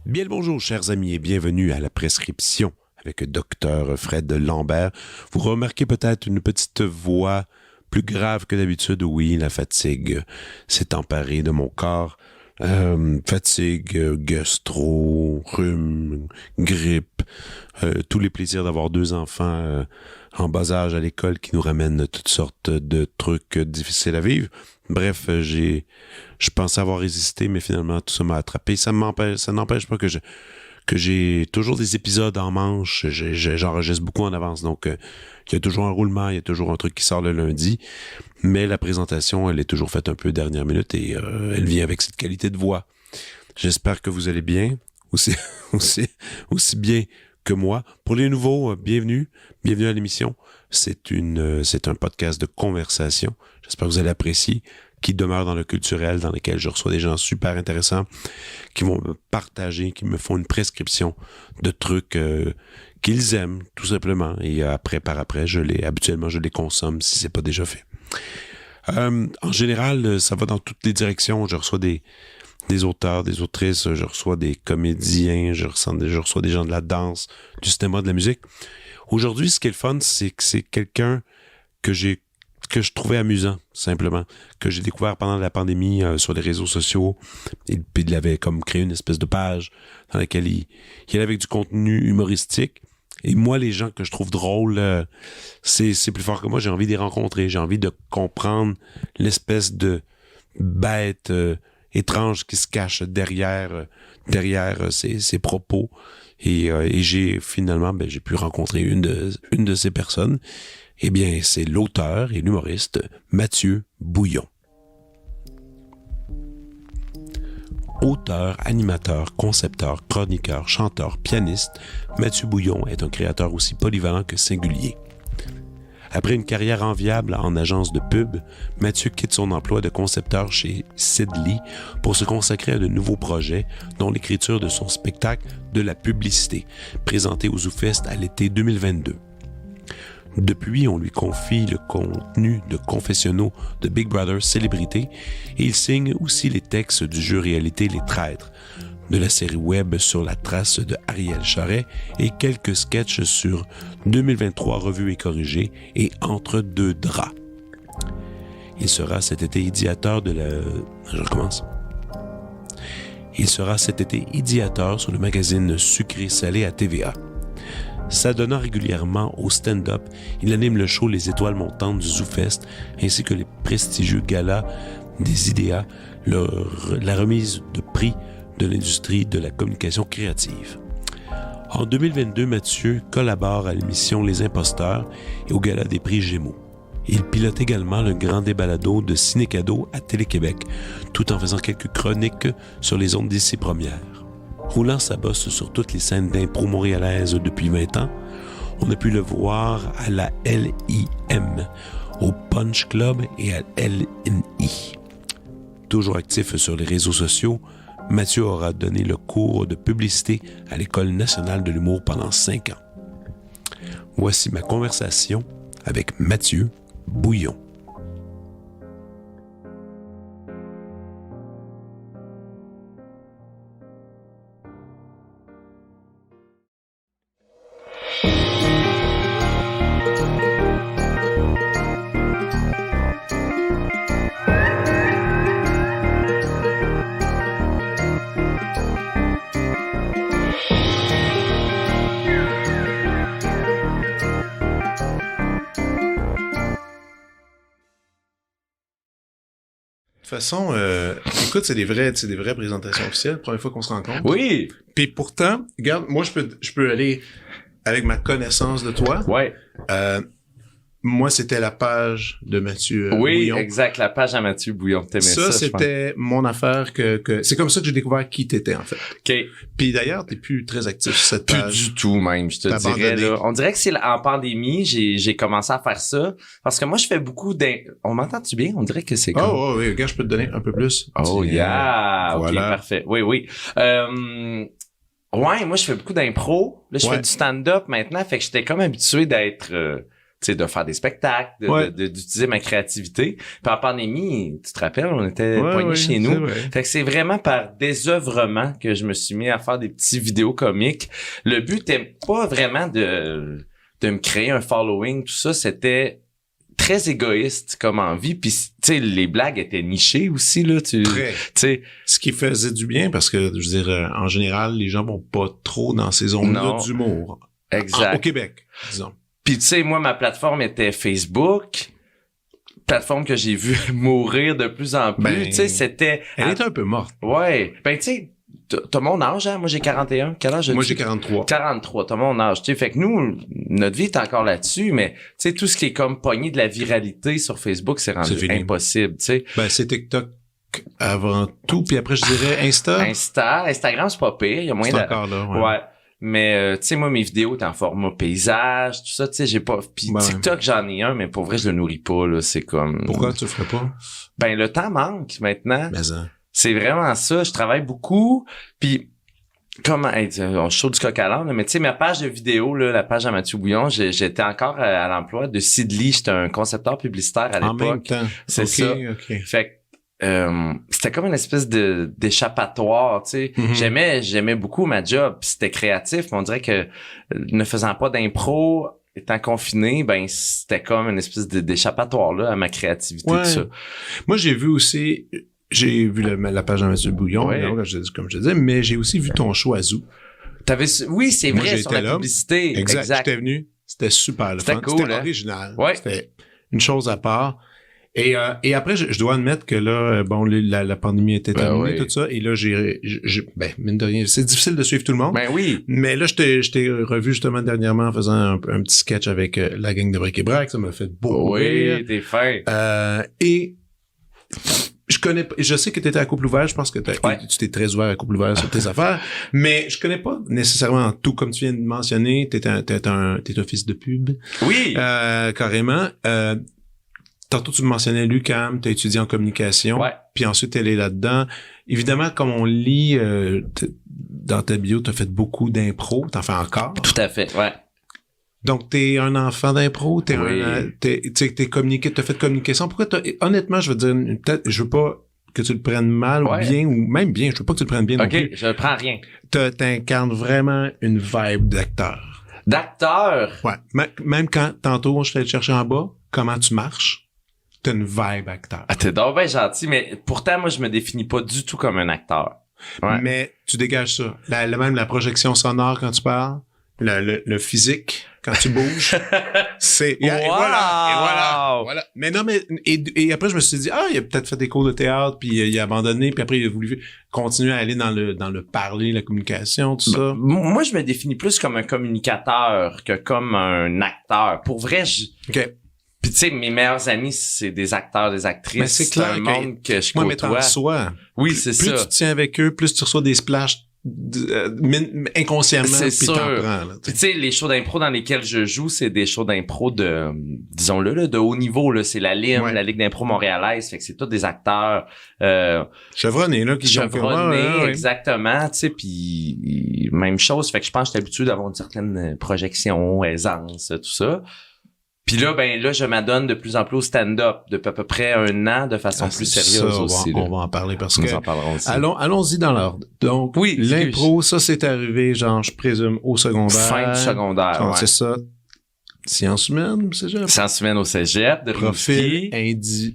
Bien le bonjour, chers amis, et bienvenue à la prescription avec Dr. Fred Lambert. Vous remarquez peut-être une petite voix plus grave que d'habitude. Oui, la fatigue s'est emparée de mon corps. Fatigue, gastro, rhume, grippe, tous les plaisirs d'avoir deux enfants en bas âge à l'école qui nous ramènent toutes sortes de trucs difficiles à vivre. Bref, je pensais avoir résisté, mais finalement tout ça m'a attrapé. Ça n'empêche pas que j'ai toujours des épisodes en manche. J'enregistre beaucoup en avance, donc il y a toujours un roulement, il y a toujours un truc qui sort le lundi. Mais la présentation, elle est toujours faite un peu dernière minute et elle vient avec cette qualité de voix. J'espère que vous allez bien, aussi bien que moi. Pour les nouveaux, bienvenue à l'émission. C'est un podcast de conversation. J'espère que vous allez apprécier, qui demeure dans le culturel, dans lequel je reçois des gens super intéressants, qui vont me partager, qui me font une prescription de trucs qu'ils aiment, tout simplement. Et habituellement, je les consomme si c'est pas déjà fait. En général, ça va dans toutes les directions. Je reçois des auteurs, des autrices, je reçois des comédiens, je reçois des gens de la danse, du cinéma, de la musique. Aujourd'hui, ce qui est le fun, c'est que c'est quelqu'un que je trouvais amusant, simplement, que j'ai découvert pendant la pandémie sur les réseaux sociaux. Et puis il avait comme créé une espèce de page dans laquelle il avait avec du contenu humoristique. Et moi, les gens que je trouve drôles, c'est plus fort que moi. J'ai envie de les rencontrer. J'ai envie de comprendre l'espèce de bête étrange qui se cache derrière ses propos. Et j'ai finalement, j'ai pu rencontrer une de ces personnes. Eh bien, c'est l'auteur et l'humoriste Mathieu Bouillon. Auteur, animateur, concepteur, chroniqueur, chanteur, pianiste, Mathieu Bouillon est un créateur aussi polyvalent que singulier. Après une carrière enviable en agence de pub, Mathieu quitte son emploi de concepteur chez Sid Lee pour se consacrer à de nouveaux projets, dont l'écriture de son spectacle de la publicité, présenté au ZooFest à l'été 2022. Depuis, on lui confie le contenu de confessionnaux de Big Brother Célébrité et il signe aussi les textes du jeu réalité Les Traîtres, de la série web Sur la trace de Ariel Charret et quelques sketchs sur 2023 revus et corrigés et Entre deux draps. Il sera cet été idéateur sur le magazine Sucré-Salé à TVA. S'adonnant régulièrement au stand-up, il anime le show Les Étoiles montantes du ZooFest ainsi que les prestigieux galas des IDEA, la remise de prix de l'industrie de la communication créative. En 2022, Mathieu collabore à l'émission Les Imposteurs et au gala des prix Gémeaux. Il pilote également le grand débalado de Ciné-Cadeau à Télé-Québec, tout en faisant quelques chroniques sur les ondes d'ici premières. Roulant sa bosse sur toutes les scènes d'impro montréalaises depuis 20 ans, on a pu le voir à la LIM, au Punch Club et à LNI. Toujours actif sur les réseaux sociaux, Mathieu aura donné le cours de publicité à l'École nationale de l'humour pendant 5 ans. Voici ma conversation avec Mathieu Bouillon. De toute façon, écoute, c'est des vraies présentations officielles, première fois qu'on se rencontre. Oui. Puis pourtant, regarde, moi je peux aller avec ma connaissance de toi. Ouais. Moi, c'était la page de Mathieu Oui, Bouillon. exact, la page à Mathieu Bouillon. T'aimais ça, c'était mon affaire que c'est comme ça que j'ai découvert qui t'étais, en fait. OK. Puis d'ailleurs, t'es plus très actif sur cette page. Plus du tout, même, je te dirais. Là. On dirait que c'est en pandémie, j'ai commencé à faire ça. Parce que moi, je fais beaucoup On m'entend-tu bien? On dirait que c'est comme... Oh, oui, regarde, je peux te donner un peu plus. Oh, yeah! OK, voilà. Parfait. Oui. Ouais, moi, je fais beaucoup d'impro. Là, je fais du stand-up maintenant. Fait que j'étais comme habitué d'être... de faire des spectacles, d'utiliser ma créativité. Puis en pandémie, tu te rappelles, on était poignés chez nous. Fait que c'est vraiment par désœuvrement que je me suis mis à faire des petits vidéos comiques. Le but n'était pas vraiment de me créer un following, tout ça, c'était très égoïste comme envie, puis tu sais, les blagues étaient nichées aussi, là, tu sais. Ce qui faisait du bien, parce que, je veux dire, en général, les gens vont pas trop dans ces zones-là d'humour. Exact. Au Québec, disons. Puis tu sais, moi, ma plateforme était Facebook, plateforme que j'ai vu mourir de plus en plus, tu sais, c'était... Elle était un peu morte. Ouais, ben tu sais, t'as mon âge, hein? Moi, j'ai 41. Quel âge? Moi, j'ai 43. 43, t'as mon âge. Tu sais, fait que nous, notre vie est encore là-dessus, mais tu sais, tout ce qui est comme pogné de la viralité sur Facebook, c'est rendu impossible, tu sais. Ben, c'est TikTok avant tout, puis après, je dirais Instagram, c'est pas pire. Il y a moyen encore là, ouais. Mais, tu sais, moi, mes vidéos, t'es en format paysage, tout ça, tu sais, j'ai pas... Puis TikTok, j'en ai un, mais pour vrai, je le nourris pas, là. C'est comme... Pourquoi tu le ferais pas? Ben, le temps manque, maintenant. Mais ça... C'est vraiment ça. Je travaille beaucoup. Puis, comme on chaud du coq à l'âne, mais tu sais, ma page de vidéo, là, la page à Mathieu Bouillon, j'étais encore à l'emploi de Sidley. J'étais un concepteur publicitaire à l'époque. En même temps. C'est ça. Fait que c'était comme une espèce d'échappatoire, tu sais. J'aimais beaucoup ma job. Puis c'était créatif, mais on dirait que ne faisant pas d'impro, étant confiné, ben c'était comme une espèce d'échappatoire là à ma créativité, tout ça. Moi, j'ai vu vu la page de Mathieu Bouillon, comme je te disais, mais j'ai aussi vu ton show à Zoo. Oui, c'est vrai, sur la publicité. Exact. J'étais venu. C'était super le fun. Cool, c'était original. Ouais. C'était une chose à part. Et après, je dois admettre que là, bon, la pandémie était terminée, tout ça. Et là, mine de rien, c'est difficile de suivre tout le monde. Ben oui. Mais là, je t'ai revu justement dernièrement en faisant un petit sketch avec la gang de Bric et Brac. Ça m'a fait beau rire. Oui, t'es fin. Et je sais que t'étais à couple ouvert, je pense que tu t'es très ouvert à couple ouvert sur tes affaires, mais je connais pas nécessairement tout, comme tu viens de mentionner, t'es un fils de pub. Oui. Carrément. Tantôt, tu me mentionnais l'UQAM, t'as étudié en communication. Ouais. Puis ensuite, elle est là-dedans. Évidemment, comme on lit, dans ta bio, t'as fait beaucoup d'impro, t'en fais encore. Tout à fait, ouais. Donc, t'es un enfant d'impro, t'es communiqué, t'as fait de communication. Pourquoi honnêtement, je veux dire, peut-être, je veux pas que tu le prennes mal ou bien, ou même bien, je veux pas que tu le prennes bien non plus. OK, je prends rien. T'incarnes vraiment une vibe d'acteur. D'acteur? Ouais. Même quand, tantôt, je t'allais te chercher en bas, comment tu marches, t'as une vibe acteur. Ah, t'es donc bien gentil, mais pourtant, moi, je me définis pas du tout comme un acteur. Ouais. Mais tu dégages ça. Même la projection sonore quand tu parles, le physique quand tu bouges, c'est wow! et voilà. Mais non, mais et après je me suis dit il a peut-être fait des cours de théâtre puis il a abandonné puis après il a voulu continuer à aller dans le parler, la communication, tout ça. Moi je me définis plus comme un communicateur que comme un acteur. Pour vrai, OK. Puis tu sais, mes meilleurs amis, c'est des acteurs, des actrices. Mais c'est clair un monde que je côtoie. Mais soi. Oui, c'est ça. Plus tu tiens avec eux, plus tu reçois des splashs inconsciemment, puis t'en prends. Tu sais, les shows d'impro dans lesquels je joue, c'est des shows d'impro de, disons-le, là, de haut niveau. Là, c'est la LIM, la Ligue d'impro montréalaise. Fait que c'est tous des acteurs chevronnés, là, qui chevronnés, exactement. Tu sais, puis même chose. Fait que je pense que j'étais habitué d'avoir une certaine projection, aisance, tout ça. Puis là, je m'adonne de plus en plus au stand-up depuis à peu près 1 an de façon plus sérieuse aussi. On va en parler parce que... Nous en parlerons aussi. Allons-y dans l'ordre. Donc, l'impro, ça, c'est arrivé, genre, je présume, au secondaire. Fin du secondaire, ouais. C'est ça. Sciences humaines au cégep? Sciences humaines au cégep, de profil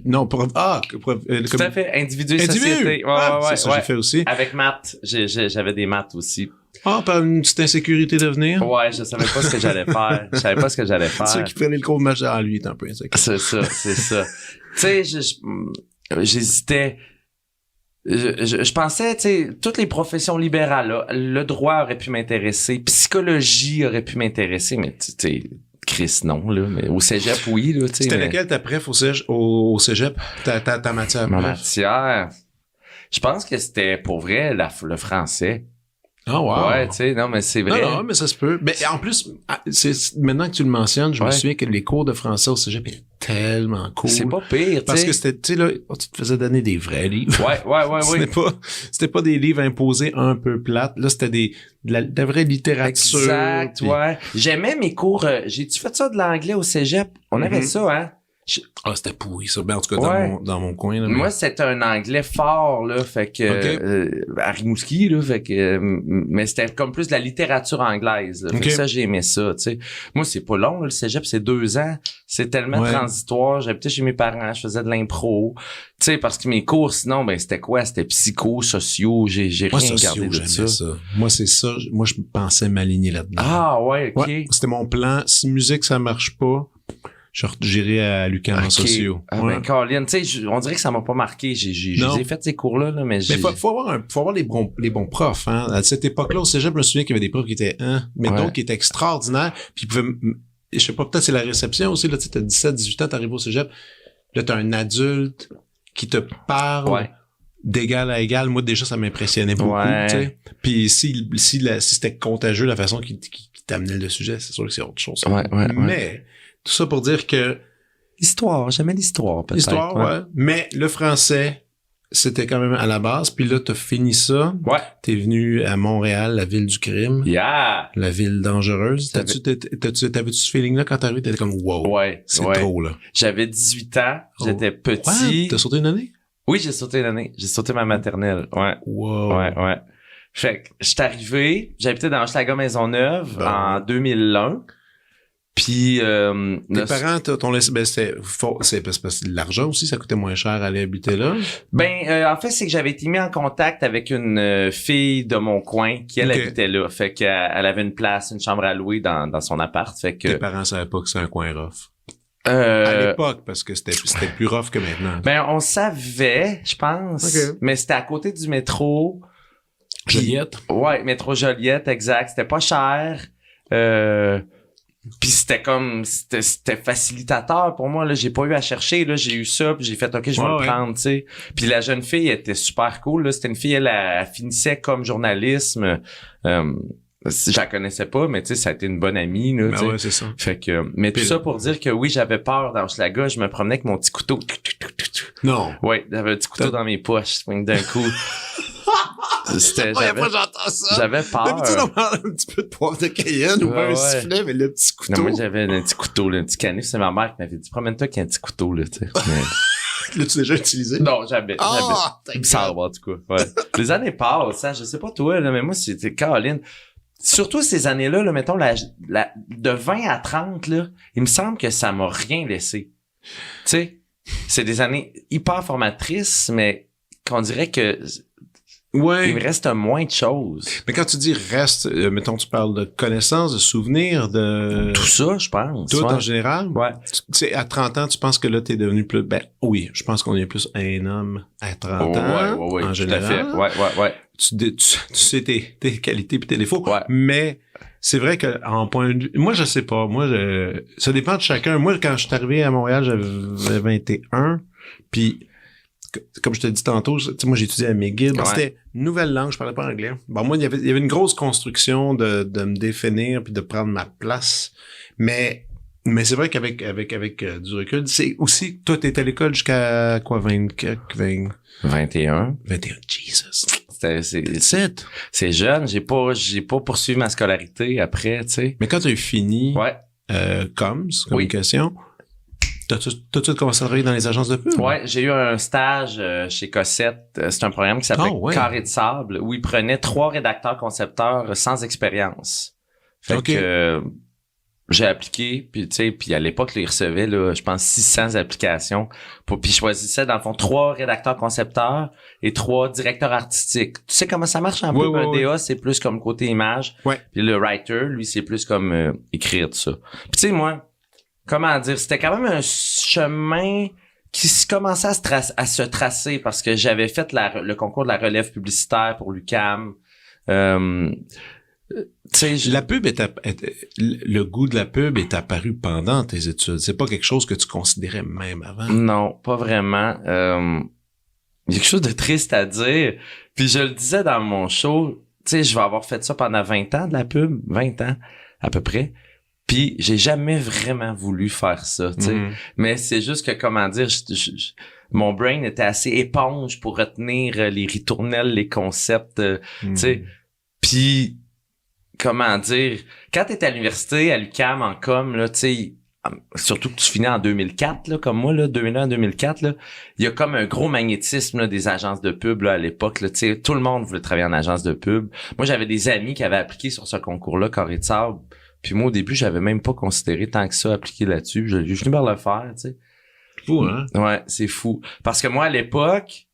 tout à fait, individu et société. Ouais, ça, j'ai fait aussi. Avec maths, j'avais des maths aussi. Par une petite insécurité d'avenir? Ouais, je savais pas ce que j'allais faire. C'est ça qui prenait le cours de match à lui, est un peu insécure. C'est ça. Tu sais, j'hésitais. Je pensais, tu sais, toutes les professions libérales, là, le droit aurait pu m'intéresser, psychologie aurait pu m'intéresser, mais tu sais, Chris, non, là, mais au cégep, oui, là, tu sais. C'était laquelle ta préf au cégep? Ta matière? Ma matière? Je pense que c'était, pour vrai, le français. Ah, wow. Ouais, tu sais, non, mais c'est vrai. Non, mais ça se peut. Mais en plus, maintenant que tu le mentionnes, je me souviens que les cours de français au cégep étaient tellement cool. C'est pas pire, parce que c'était, tu sais, là, tu te faisais donner des vrais livres. Ouais. C'était pas des livres imposés un peu plates. Là, c'était de la vraie littérature. Exact, puis... ouais. J'aimais mes cours. J'ai-tu fait ça de l'anglais au cégep? On avait ça, hein? C'était pourri, ça. Ben, en tout cas, dans mon coin, là. Moi, c'était un anglais fort, là. Fait que, à Rimouski, là. Fait que, mais c'était comme plus de la littérature anglaise, là. Fait que ça, j'ai aimé ça, tu sais. Moi, c'est pas long, là. Le cégep, c'est 2 ans. C'est tellement transitoire. J'habitais chez mes parents. Je faisais de l'impro. Tu sais, parce que mes cours, sinon, ben, c'était quoi? C'était psycho, sociaux. J'ai rien gardé de ça. Moi, c'est ça. Moi, je pensais m'aligner là-dedans. Ah, ouais, OK. Ouais, c'était mon plan. Si musique, ça marche pas, j'irai à l'UQAM en sociaux. Ah ben, Colin, tu sais, on dirait que ça m'a pas marqué. J'ai fait ces cours-là, mais faut avoir les bons profs, hein. À cette époque-là, au cégep, je me souviens qu'il y avait des profs qui étaient, mais d'autres qui étaient extraordinaires. Puis ils pouvaient, je sais pas, peut-être c'est la réception aussi, là, tu sais, t'as 17, 18 ans, t'arrives au cégep. Là, t'as un adulte qui te parle d'égal à égal. Moi, déjà, ça m'impressionnait beaucoup, tu sais. Puis si c'était contagieux, la façon qu'il t'amenait le sujet, c'est sûr que c'est autre chose. Mais, tout ça pour dire que... L'histoire, j'aimais l'histoire, peut-être. L'histoire, ouais. Mais le français, c'était quand même à la base. Puis là, t'as fini ça. Ouais. T'es venu à Montréal, la ville du crime. Yeah! La ville dangereuse. T'avais-tu ce feeling-là quand t'arrivais? T'étais comme, wow. Ouais. C'est trop, là. J'avais 18 ans. J'étais petit. Ouais. T'as sauté une année? Oui, j'ai sauté une année. J'ai sauté ma maternelle. Ouais. Wow. Ouais. Fait que, j'étais arrivé. J'habitais dans Hochelaga Maisonneuve en 2001. Puis tes parents t'ont laissé, c'est parce que l'argent aussi, ça coûtait moins cher aller habiter là. En fait, c'est que j'avais été mis en contact avec une fille de mon coin qui elle habitait là, fait qu'elle avait une place, une chambre à louer dans son appart, fait que tes parents savaient pas que c'est un coin rough. À l'époque, parce que c'était plus rough que maintenant. On savait, je pense, mais c'était à côté du métro Joliette. Ouais, métro Joliette, exact. C'était pas cher. Puis c'était facilitateur pour moi, là. J'ai pas eu à j'chercher, là. J'ai eu ça, puis j'ai fait, OK, je vais le prendre, tu sais. Puis la jeune fille était super cool, là. C'était une fille, elle finissait comme journalisme. Je la connaissais pas, mais tu sais, ça a été une bonne amie, là. Ouais, c'est ça. Fait que, mais tout ça pour dire que oui, j'avais peur dans Hochelaga. Je me promenais avec mon petit couteau. Non. Ouais, j'avais un petit couteau dans mes poches. D'un coup. Moi, j'entends ça. J'avais peur. D'habitude, on parle un petit peu de poivre de Cayenne ou un sifflet, mais le petit couteau. Non, moi, j'avais un petit couteau, là, un petit canif. C'est ma mère qui m'avait dit, promène-toi qu'il y a un petit couteau, là, tu sais. L'as-tu déjà utilisé? Non, jamais. Ça va, en tout cas. Ouais. Les années passent, hein, je sais pas toi, là, mais moi, c'était Caroline. Surtout ces années-là, là, mettons, de 20 à 30, là, il me semble que ça m'a rien laissé. Tu sais, c'est des années hyper formatrices, mais qu'on dirait que il me reste moins de choses. Mais quand tu dis reste, mettons, tu parles de connaissances, de souvenirs, de... Tout ça, je pense. Tout en général? Ouais. Tu sais, à 30 ans, tu penses que là, t'es devenu plus... oui, je pense qu'on est plus un homme à 30 ans, en général. Tout à fait. Ouais. Tu sais tes qualités pis tes défauts. Ouais. Mais c'est vrai que en point de vue... Moi, je sais pas. Ça dépend de chacun. Moi, quand je suis arrivé à Montréal, j'avais 21. Puis... Comme je te dis tantôt, moi j'ai étudié à McGill. C'était une nouvelle langue, je parlais pas anglais. Moi, il y avait une grosse construction de me définir puis de prendre ma place. Mais c'est vrai qu'avec du recul, c'est aussi, toi, t'étais à l'école jusqu'à quoi, 21. 21, Jesus. C'est jeune, j'ai pas poursuivi ma scolarité après, tu sais. Mais quand tu as eu fini, communication, T'as-tu commencé à travailler dans les agences de pub? Ouais, j'ai eu un stage chez Cossette. C'est un programme qui s'appelait Carré de sable, où ils prenaient 3 rédacteurs-concepteurs sans expérience. Fait que j'ai appliqué, puis tu sais, puis à l'époque, ils recevaient, là, je pense, 600 applications. Puis ils choisissaient, dans le fond, 3 rédacteurs-concepteurs et 3 directeurs artistiques. Tu sais comment ça marche un peu? Un DA, c'est plus comme côté image. Ouais. Puis le writer, lui, c'est plus comme écrire tout ça. Puis tu sais, moi... Comment dire, c'était quand même un chemin qui commençait à se tracer parce que j'avais fait le concours de la relève publicitaire pour l'UQAM. La pub le goût de la pub est apparu pendant tes études. C'est pas quelque chose que tu considérais même avant. Non, pas vraiment. Il y a quelque chose de triste à dire. Puis je le disais dans mon show, tu sais, je vais avoir fait ça pendant 20 ans de la pub, 20 ans à peu près. Puis j'ai jamais vraiment voulu faire ça, tu sais. Mais c'est juste que, comment dire, mon brain était assez éponge pour retenir les ritournelles, les concepts, tu sais. Puis, comment dire, quand t'es à l'université, à l'UQAM, en com, là, tu sais, surtout que tu finis en 2004, là, comme moi, là, 2001, 2004, là, il y a comme un gros magnétisme, là, des agences de pub, là, à l'époque, là, tu sais, tout le monde voulait travailler en agence de pub. Moi, j'avais des amis qui avaient appliqué sur ce concours-là, Carré de Sable. Puis moi, au début, j'avais même pas considéré tant que ça appliquer là-dessus. J'ai fini par le faire, tu sais. Fou, hein? Ouais, c'est fou. Parce que moi, à l'époque,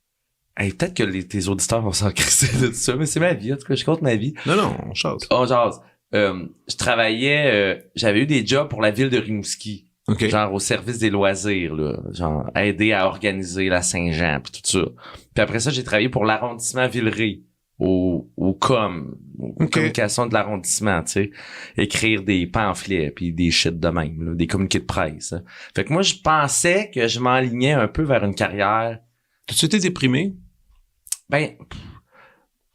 peut-être que tes auditeurs vont s'en crisser de tout ça, mais c'est ma vie, en tout cas, je compte ma vie. Non, on jase. On jase. Je travaillais, j'avais eu des jobs pour la ville de Rimouski. Okay. Genre au service des loisirs, là. Genre aider à organiser la Saint-Jean, puis tout ça. Puis après ça, j'ai travaillé pour l'arrondissement Villeray. Aux communications de l'arrondissement, tu sais, écrire des pamphlets puis des shit de même, là, des communiqués de presse. Hein. Fait que moi, je pensais que je m'enlignais un peu vers une carrière. T'as-tu été déprimé? Ben,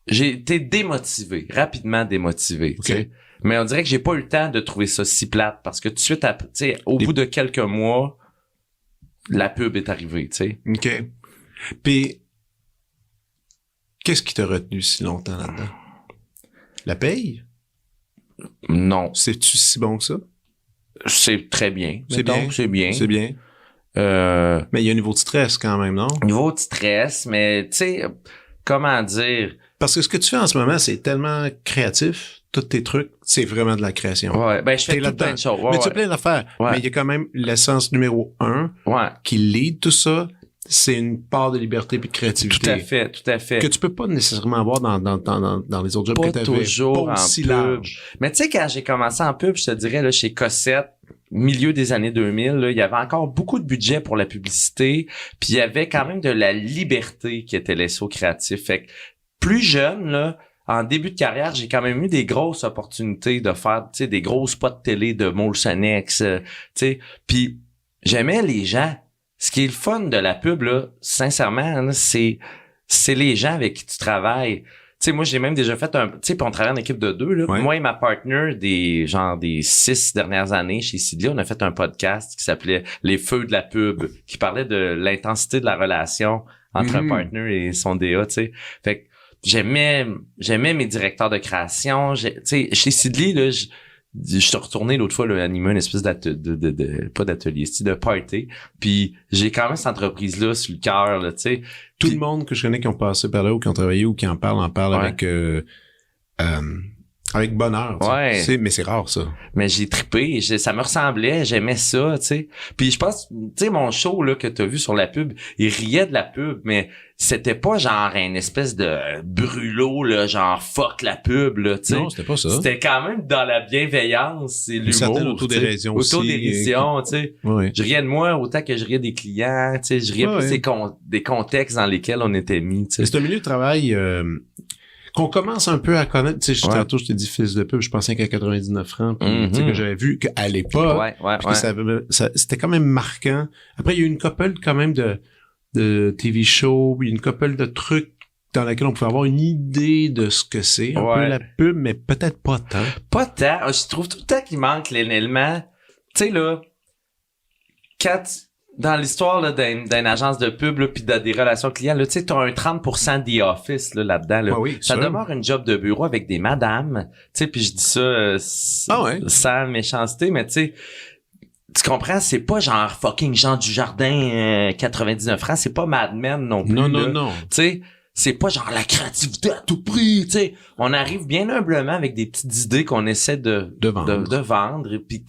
j'ai été démotivé, rapidement démotivé, tu sais. Mais on dirait que j'ai pas eu le temps de trouver ça si plate parce que tout de suite, tu sais, au bout de quelques mois, la pub est arrivée, tu sais. OK. Puis, qu'est-ce qui t'a retenu si longtemps là-dedans? La paye? Non. C'est-tu si bon que ça? C'est très bien. C'est bien. C'est bien. C'est bien. Mais il y a un niveau de stress quand même, non? Niveau de stress, mais tu sais, comment dire? Parce que ce que tu fais en ce moment, c'est tellement créatif. Tous tes trucs, c'est vraiment de la création. Ouais, ben je fais tout plein de choses. Ouais, mais tu as plein d'affaires. Ouais. Mais il y a quand même l'essence numéro 1 qui lead tout ça. C'est une part de liberté puis de créativité. Tout à fait. Que tu peux pas nécessairement avoir dans les autres jobs pas que t'avais. Toujours pas aussi en pub. large. Mais tu sais, quand j'ai commencé en pub, je te dirais, là, chez Cossette, milieu des années 2000, là, il y avait encore beaucoup de budget pour la publicité, puis il y avait quand même de la liberté qui était laissée aux créatifs. Fait que plus jeune, là, en début de carrière, j'ai quand même eu des grosses opportunités de faire, tu sais, des gros spots de télé de Molsonex, tu sais, puis j'aimais les gens. Ce qui est le fun de la pub, là, sincèrement, là, c'est les gens avec qui tu travailles. Tu sais, moi, j'ai même déjà fait tu sais, puis on travaille en équipe de 2, là. Ouais. Moi et ma partner des 6 dernières années chez Sidley, on a fait un podcast qui s'appelait Les Feux de la pub, qui parlait de l'intensité de la relation entre un partner et son DA, tu sais. Fait que j'aimais mes directeurs de création. Tu sais, chez Sidley, là, je suis retourné l'autre fois, là, animer une espèce pas d'atelier, c'est de party. Puis j'ai quand même cette entreprise-là sur le cœur, là, tu sais. Tout le monde que je connais qui ont passé par là ou qui ont travaillé ou qui en parle avec bonheur. Ouais. Mais c'est rare, ça. Mais j'ai trippé, ça me ressemblait, j'aimais ça, tu sais. Puis je pense, tu sais, mon show là que t'as vu sur la pub, il riait de la pub, mais c'était pas genre une espèce de brûlot, là, genre fuck la pub, là, tu sais. Non, c'était pas ça. C'était quand même dans la bienveillance et l'humour. Une certaine autodérision aussi. Autodérision, tu sais. Oui. Je riais de moi autant que je riais des clients, tu sais. Je riais plus des contextes dans lesquels on était mis, tu sais. C'est un milieu de travail qu'on commence un peu à connaître. Tu sais, tantôt, je t'ai dit fils de pub, je pensais qu'à 99 francs, puis, tu sais, que j'avais vu qu'à l'époque, c'était quand même marquant. Après, il y a eu une couple quand même de TV shows, il y a une couple de trucs dans lesquels on pouvait avoir une idée de ce que c'est, un peu la pub, mais peut-être pas tant. Pas tant. Je trouve tout le temps qu'il manque l'élément. Tu sais, là, dans l'histoire là, d'une agence de pub puis des relations clients, là, tu sais, t'as un 30% The Office là-dedans. Là. Ah oui, ça demeure une job de bureau avec des madames. Tu sais, puis je dis ça sans méchanceté, mais tu sais, tu comprends, c'est pas genre fucking Jean Dujardin 99 francs, c'est pas Mad Men non plus. Non. Tu sais, c'est pas genre la créativité à tout prix, tu sais. On arrive bien humblement avec des petites idées qu'on essaie de vendre et puis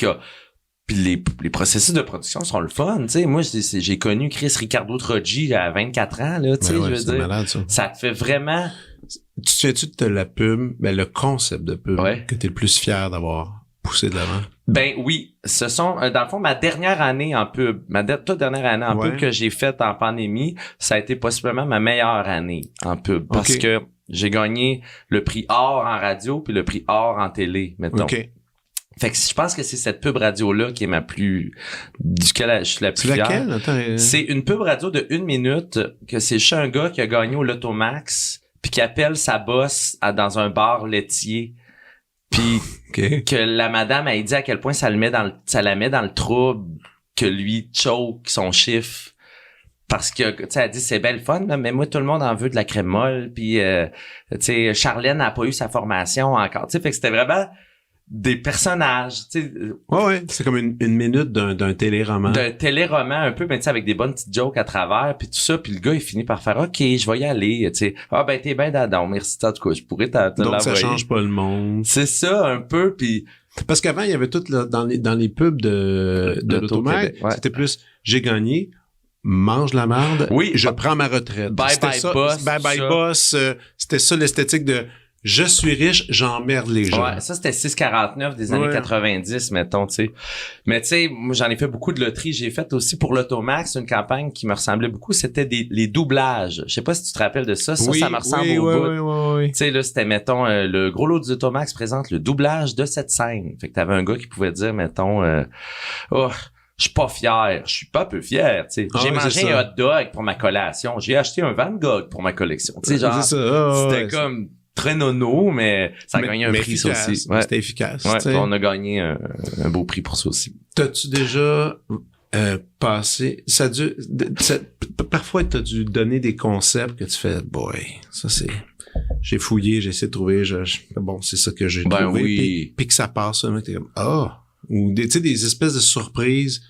les processus de production sont le fun, tu sais. Moi, j'ai connu Chris Ricardo Troggi à 24 ans, là, tu sais, je veux dire. Malade, ça. Ça te fait vraiment... Tu te souviens-tu de la pub, le concept de pub que t'es le plus fier d'avoir poussé de l'avant? Ben oui, ce sont, dans le fond, ma dernière année en pub, toute dernière année en pub que j'ai faite en pandémie, ça a été possiblement ma meilleure année en pub. Parce que j'ai gagné le prix or en radio puis le prix or en télé, mettons. OK. Fait que je pense que c'est cette pub radio-là qui est duquel je suis la plus fière. Laquelle? Attends, C'est une pub radio de 1 minute que c'est chez un gars qui a gagné au Lotomax puis qui appelle sa boss dans un bar laitier Puis que la madame a dit à quel point ça la met dans le trouble que lui choke son chiffre. Parce que, tu sais, elle dit, c'est belle fun, là, mais moi, tout le monde en veut de la crème molle. Puis, tu sais, Charlène n'a pas eu sa formation encore. Tu sais, fait que c'était vraiment des personnages, tu sais. Ouais, c'est comme une minute d'un téléroman. D'un téléroman un peu, ben, tu sais, avec des bonnes petites jokes à travers, puis tout ça. Puis le gars, il finit par faire, OK, je vais y aller, tu sais. Ah, ben, t'es ben dadon, merci. En tout cas, je pourrais te Donc, l'envoyer. ça change pas le monde. C'est ça, un peu, puis... Parce qu'avant, il y avait tout, là, dans les pubs de l'Automac, ouais. C'était plus, j'ai gagné, mange la merde, oui, je prends ma retraite. Bye bye boss. Bye bye boss. C'était ça l'esthétique de je suis riche, j'emmerde les gens. Ouais, ça c'était 6,49 des années 90, mettons, tu sais. Mais tu sais, moi j'en ai fait beaucoup de loteries. J'ai fait aussi pour l'Automax une campagne qui me ressemblait beaucoup. C'était les doublages. Je sais pas si tu te rappelles de ça. Ça me ressemble au bout. Tu sais, là, c'était, mettons, le gros lot du Automax présente le doublage de cette scène. Fait que t'avais un gars qui pouvait dire, mettons, je suis pas fier. Je suis pas peu fier, tu sais. J'ai mangé un hot dog pour ma collation. J'ai acheté un Van Gogh pour ma collection. Tu sais, genre, c'était comme très nono, mais ça a gagné un prix, ça aussi. Ouais. C'était efficace. Ouais, on a gagné un beau prix pour ça aussi. T'as-tu déjà passé... Parfois, t'as dû donner des concepts que tu fais, boy, ça c'est... J'ai fouillé, j'ai essayé de trouver, bon, c'est ça que j'ai trouvé. Oui. Puis que ça passe, ça, t'es comme, ou tu sais, des espèces de surprises.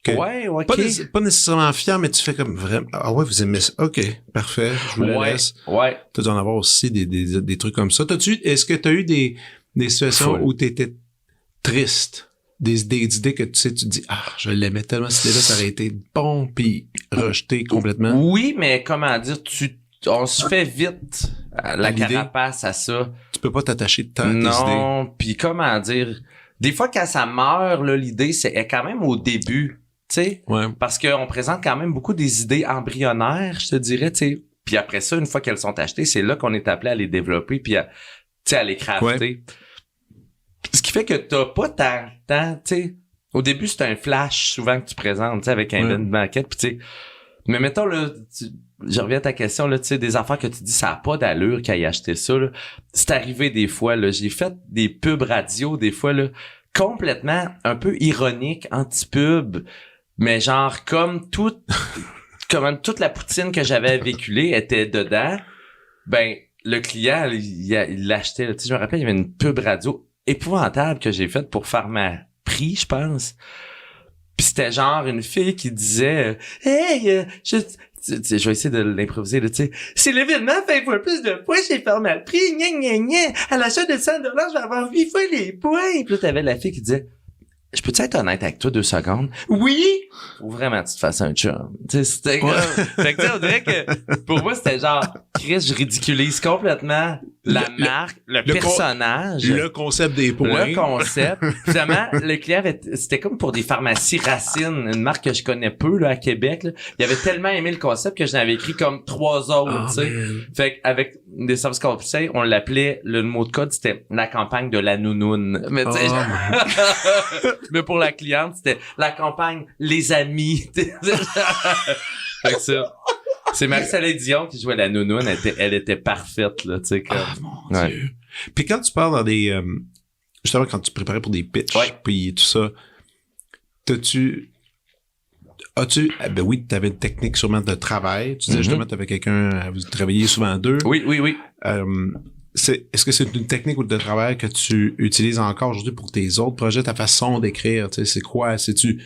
Ouais, ok. Pas nécessairement fier, mais tu fais comme vraiment, vous aimez ça. OK, parfait, je vous le laisse. Ouais. Tu dois en avoir aussi des trucs comme ça. Est-ce que tu as eu des situations où tu étais triste? Des idées que tu te dis, je l'aimais tellement, cette idée-là, ça aurait été bon, puis rejeté complètement. Oui, mais comment dire, on se fait vite la carapace à ça. Tu peux pas t'attacher tant à tes idées. Non, puis comment dire, des fois quand ça meurt, là, l'idée, est quand même au début. T'sais, parce qu'on présente quand même beaucoup des idées embryonnaires, je te dirais, tu sais. Puis après ça, une fois qu'elles sont achetées, c'est là qu'on est appelé à les développer puis à les crafter. Ouais. Ce qui fait que t'as pas tant, tu sais. Au début, c'est un flash souvent que tu présentes, tu sais, avec une maquette, puis tu sais. Mais mettons là, je reviens à ta question là, tu sais, des affaires que tu dis ça a pas d'allure qu'à y acheter ça là. C'est arrivé des fois là, j'ai fait des pubs radio des fois là, complètement un peu ironique, anti-pub. Mais genre, comme toute la poutine que j'avais véhiculée était dedans, ben, le client, il l'achetait. Tu sais, je me rappelle, il y avait une pub radio épouvantable que j'ai faite pour Pharmaprix, je pense. Puis c'était genre une fille qui disait, hey, je vais essayer de l'improviser, tu sais. Si l'événement fait 20 fois plus de points chez Pharmaprix, gna gna gna, à l'achat de 100$, je vais avoir 8 fois les points. Puis là, t'avais la fille qui disait, je peux-tu être honnête avec toi 2 secondes? Oui! Ou vraiment tu te fasses un chum? Tu sais, c'était comme... Fait que on dirait que pour moi, c'était genre, Chris, je ridiculise complètement la marque, le personnage. Le concept des points. Le concept. Finalement, le client c'était comme pour des pharmacies Racine, une marque que je connais peu, là, à Québec, là. Il avait tellement aimé le concept que j'en avais écrit comme 3 autres, tu sais. Fait qu'avec des services conseils, on l'appelait, le mot de code, c'était la campagne de la nounoune. Mais tu sais, mais pour la cliente, c'était la campagne Les Amis. Fait que ça. C'est Marie-Soleil Dion qui jouait la nounoune. Elle était parfaite, là, tu sais, comme. Mon Dieu. Puis quand tu parles dans des, justement, quand tu préparais pour des pitchs, puis tout ça, ben oui, t'avais une technique sûrement de travail. Tu disais justement, t'avais quelqu'un, vous travailliez souvent à 2. Oui. Est-ce que c'est une technique de travail que tu utilises encore aujourd'hui pour tes autres projets, ta façon d'écrire, tu sais, c'est quoi? C'est-tu,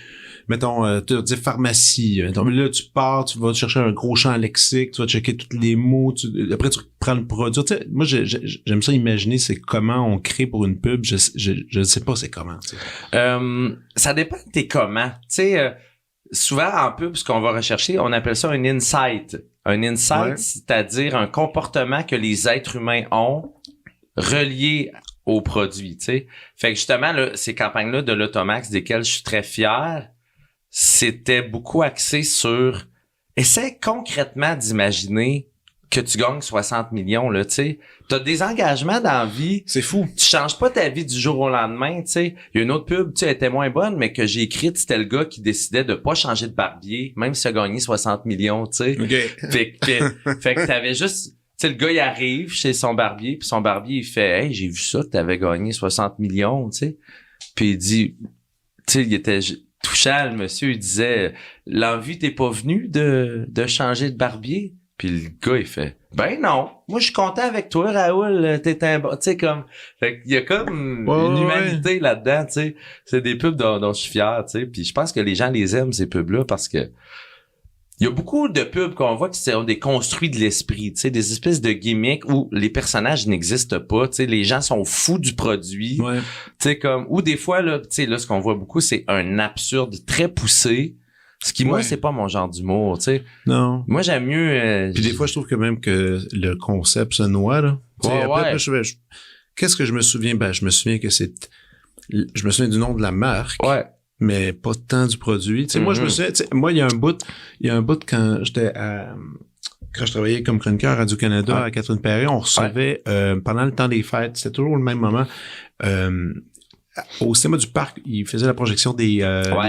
mettons, tu dis pharmacie, mettons, là, tu pars, tu vas chercher un gros champ lexique, tu vas checker tous les mots, après tu prends le produit. Tu sais, moi, j'aime ça imaginer c'est comment on crée pour une pub, je ne sais pas c'est comment, tu sais. Ça dépend de tes comment. Tu sais, souvent en pub, ce qu'on va rechercher, on appelle ça un insight. Un insight, c'est-à-dire un comportement que les êtres humains ont relié au produit, tu sais. Fait que justement, là, ces campagnes-là de l'Automax, desquelles je suis très fier, c'était beaucoup axé sur... Essaie concrètement d'imaginer que tu gagnes 60 millions, là, tu sais. T'as des engagements dans la vie. C'est fou. Tu changes pas ta vie du jour au lendemain, tu sais. Il y a une autre pub, tu sais, elle était moins bonne, mais que j'ai écrite, c'était le gars qui décidait de pas changer de barbier, même s'il a gagné 60 millions, tu sais. Okay. Fait que t'avais juste sais, le gars, il arrive chez son barbier, puis son barbier, il fait « Hey, j'ai vu ça, que t'avais gagné 60 millions, tu sais. » Puis il dit, tu sais, il était touchant, le monsieur, il disait « L'envie, t'es pas venu de changer de barbier? » Puis le gars, il fait « Ben non, moi, je suis content avec toi, Raoul, t'es un bon... » Tu sais, comme... Fait qu'il y a comme une humanité là-dedans, tu sais. C'est des pubs dont je suis fier, tu sais. Puis je pense que les gens les aiment, ces pubs-là, parce que il y a beaucoup de pubs qu'on voit qui sont des construits de l'esprit, tu sais, des espèces de gimmicks où les personnages n'existent pas, tu sais, les gens sont fous du produit, tu sais, comme, ou des fois, là, tu sais, là, ce qu'on voit beaucoup, c'est un absurde très poussé, ce qui, moi, c'est pas mon genre d'humour, tu sais. Non. Moi, j'aime mieux... Puis des fois, je trouve que même que le concept se noie, là. Après, qu'est-ce que je me souviens? Ben, je me souviens que je me souviens du nom de la marque. Ouais. Mais pas tant du produit. Tu sais, moi, je me souviens, moi, il y a un bout quand quand je travaillais comme chroniqueur à Radio-Canada à Catherine Perret, on recevait, pendant le temps des fêtes, c'était toujours le même moment, au cinéma du parc, ils faisaient la projection des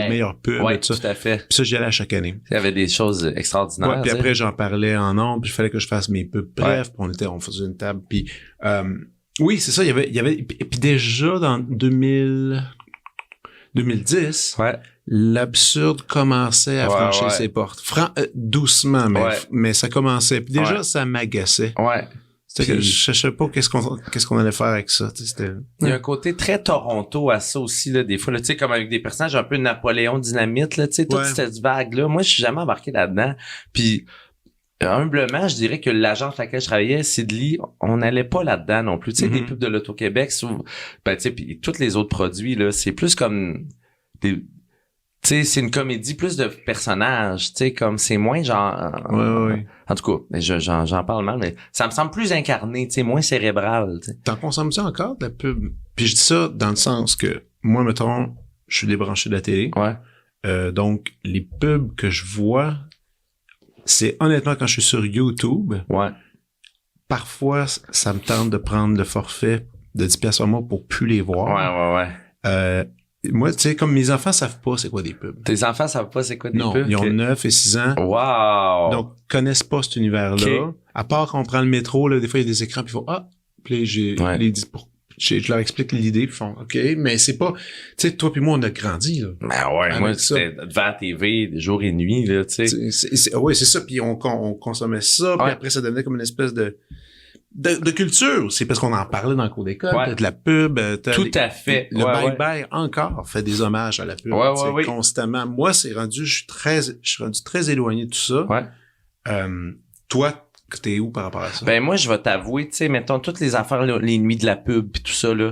meilleures pubs. Oui, tout à fait. Puis ça, j'y allais à chaque année. Il y avait des choses extraordinaires. Ouais, puis après, j'en parlais en nombre, puis il fallait que je fasse mes pubs. Bref, on faisait une table, puis oui, c'est ça, il y avait, puis déjà dans 2010, l'absurde commençait à franchir ses portes. Doucement, mais ça commençait. Puis déjà, ça m'agaçait. Ouais. C'était que je savais pas qu'est-ce qu'on allait faire avec ça. Il y a un côté très Toronto à ça aussi, là, des fois, là, tu sais, comme avec des personnages un peu Napoléon Dynamite, là, tu sais, toute cette vague-là. Moi, je suis jamais embarqué là-dedans. Puis, humblement, je dirais que l'agence à laquelle je travaillais, Sidley, on n'allait pas là-dedans non plus. Tu sais, des pubs de l'Auto-Québec, ben, tu sais, puis tous les autres produits, là, c'est plus comme tu sais, c'est une comédie plus de personnages, tu sais, comme c'est moins genre... En tout cas, j'en parle mal, mais ça me semble plus incarné, tu sais, moins cérébral, tu sais. T'en consommes-tu encore de la pub? Puis je dis ça dans le sens que, moi, mettons, je suis débranché de la télé. Donc, les pubs que je vois... C'est honnêtement quand je suis sur YouTube, parfois ça me tente de prendre le forfait de 10$ par mois pour plus les voir. Moi, tu sais, comme mes enfants savent pas c'est quoi des pubs. Tes enfants savent pas c'est quoi des pubs? Non, ils ont 9 et 6 ans. Wow! Donc, connaissent pas cet univers-là. À part quand on prend le métro, là, des fois il y a des écrans puis ils font puis je leur explique l'idée, puis ils font OK, mais c'est pas, tu sais, toi puis moi on a grandi là. Ben moi c'était devant la TV jour et nuit là, tu sais. C'est ça, puis on consommait ça, puis après ça devenait comme une espèce de culture. C'est parce qu'on en parlait dans le cours d'école, peut-être la pub, tout à fait. Le bye-bye encore fait des hommages à la pub, constamment. Moi, je suis rendu très éloigné de tout ça. Toi, t'es où par rapport à ça? Ben moi, je vais t'avouer, tu sais, mettons toutes les affaires, là, les nuits de la pub pis tout ça, là,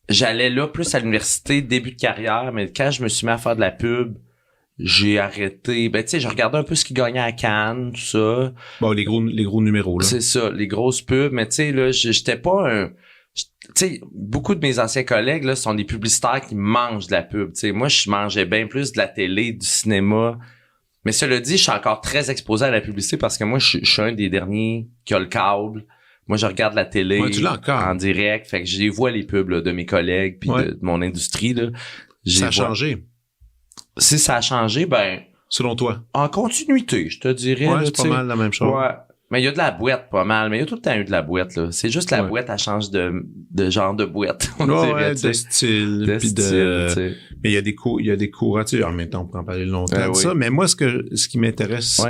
j'allais là plus à l'université, début de carrière, mais quand je me suis mis à faire de la pub, j'ai arrêté. Ben tu sais, je regardais un peu ce qui gagnait à Cannes, tout ça. Bon, les gros numéros, là. C'est ça, les grosses pubs, mais tu sais, là, j'étais pas un... Tu sais, beaucoup de mes anciens collègues, là, sont des publicitaires qui mangent de la pub, tu sais. Moi, je mangeais bien plus de la télé, du cinéma. Mais cela dit, je suis encore très exposé à la publicité parce que moi, je suis un des derniers qui a le câble. Moi, je regarde la télé en direct. Fait que je les vois les pubs là, de mes collègues puis de mon industrie. Là. Ça a changé. Si ça a changé, ben... Selon toi? En continuité, je te dirais. Ouais, c'est pas mal la même chose. Ouais. Mais il y a de la boîte pas mal. Mais il y a tout le temps eu de la boîte. Là. C'est juste la boîte, elle change de genre de boîte. On dirait, de style. Puis de... Mais il y a des courants, tu sais, en même temps, on peut en parler longtemps de ça. Mais moi, ce qui m'intéresse,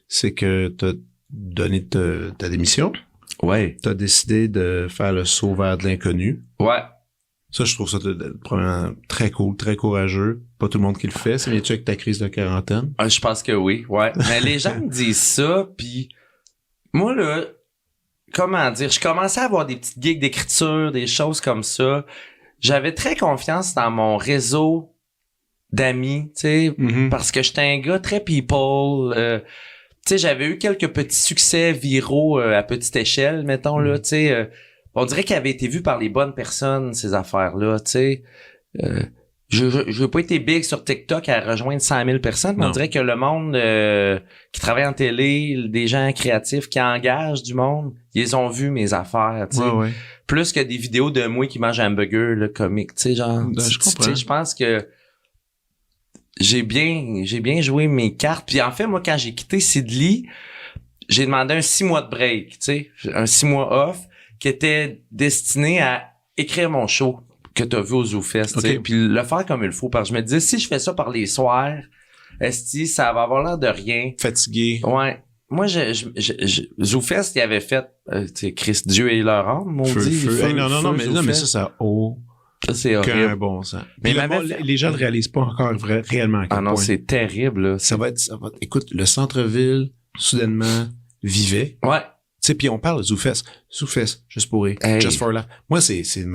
c'est que t'as donné ta démission. Ouais. T'as décidé de faire le saut vers de l'inconnu. Ouais. Ça, je trouve ça premièrement très cool, très courageux. Pas tout le monde qui le fait. Ça vient-tu avec ta crise de quarantaine? Je pense que oui, ouais. Mais les gens me disent ça, puis moi, là, comment dire, je commençais à avoir des petites gigs d'écriture, des choses comme ça. J'avais très confiance dans mon réseau d'amis, tu sais, parce que j'étais un gars très people. Tu sais, j'avais eu quelques petits succès viraux à petite échelle, mettons, là, tu sais. On dirait qu'ils avaient été vus par les bonnes personnes, ces affaires-là, tu sais. Je n'ai pas été big sur TikTok à rejoindre 100 000 personnes, mais on dirait que le monde qui travaille en télé, des gens créatifs qui engagent du monde, ils ont vu mes affaires, tu sais. Ouais. Plus que des vidéos de moi qui mange un hamburger, le comique, tu sais, genre. Je comprends. Je pense que j'ai bien joué mes cartes. Puis en fait, moi, quand j'ai quitté Sidley, j'ai demandé un 6 mois de break, tu sais, un 6 mois off qui était destiné à écrire mon show que t'as vu au ZooFest, tu sais, puis le faire comme il faut. Parce que je me disais, si je fais ça par les soirs, esti, ça va avoir l'air de rien. Fatigué. Ouais. Moi, ZooFest, il avait fait, tu sais, Christ, Dieu et leur âme, maudit. Feu. Non, mais ça ça, c'est horrible. Qu'un bon sens. Mais les gens ne réalisent pas encore réellement à quel point. C'est terrible, là. Ça va être, écoute, le centre-ville, soudainement, vivait. Ouais. Tu sais, puis on parle de ZooFest, juste pour rire, Just for Laugh. Moi, je suis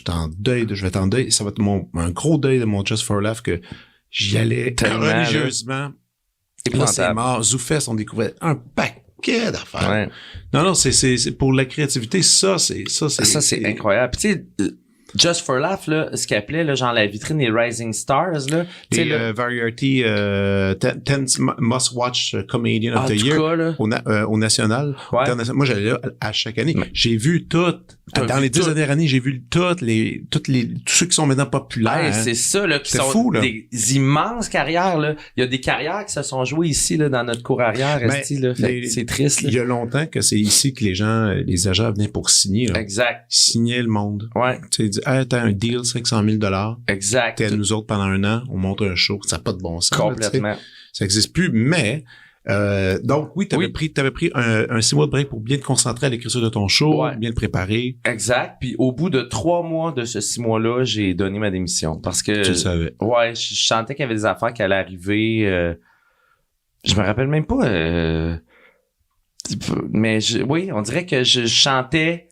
en deuil, je vais être en deuil. Ça va être un gros deuil de mon Just for Laugh que j'y allais religieusement. Et là, c'est mort. ZooFest, on découvrait un paquet d'affaires. Ouais. Non, c'est pour la créativité, ça, c'est incroyable. Puis tu sais, Just for Laugh, là, ce qu'il appelait, là, genre la vitrine des Rising Stars, là. Les Variety 10 Must Watch Comedian of the Year au National. Ouais. Moi, j'allais là à chaque année. J'ai vu toutes. Dans les 10 dernières années, j'ai vu tous ceux qui sont maintenant populaires. Ouais, c'est ça, là, qui sont fou, là. Des immenses carrières, là. Il y a des carrières qui se sont jouées ici, là, dans notre cour arrière, là. C'est triste, là. Il y a longtemps que c'est ici que les agents venaient pour signer, là. Exact. Signer le monde. Ouais. Tu sais, hey, t'as un deal, 500 000 $. Exact. T'es à nous autres pendant un an, on monte un show, ça n'a pas de bon sens. Complètement. Là, ça existe plus, mais, donc oui, t'avais pris un 6 mois de break pour bien te concentrer à l'écriture de ton show, bien le préparer. Exact. Puis au bout de 3 mois de ce 6 mois-là, j'ai donné ma démission parce que tu le savais. Ouais, je sentais qu'il y avait des affaires qui allaient arriver. Je me rappelle même pas. Mais oui, on dirait que je chantais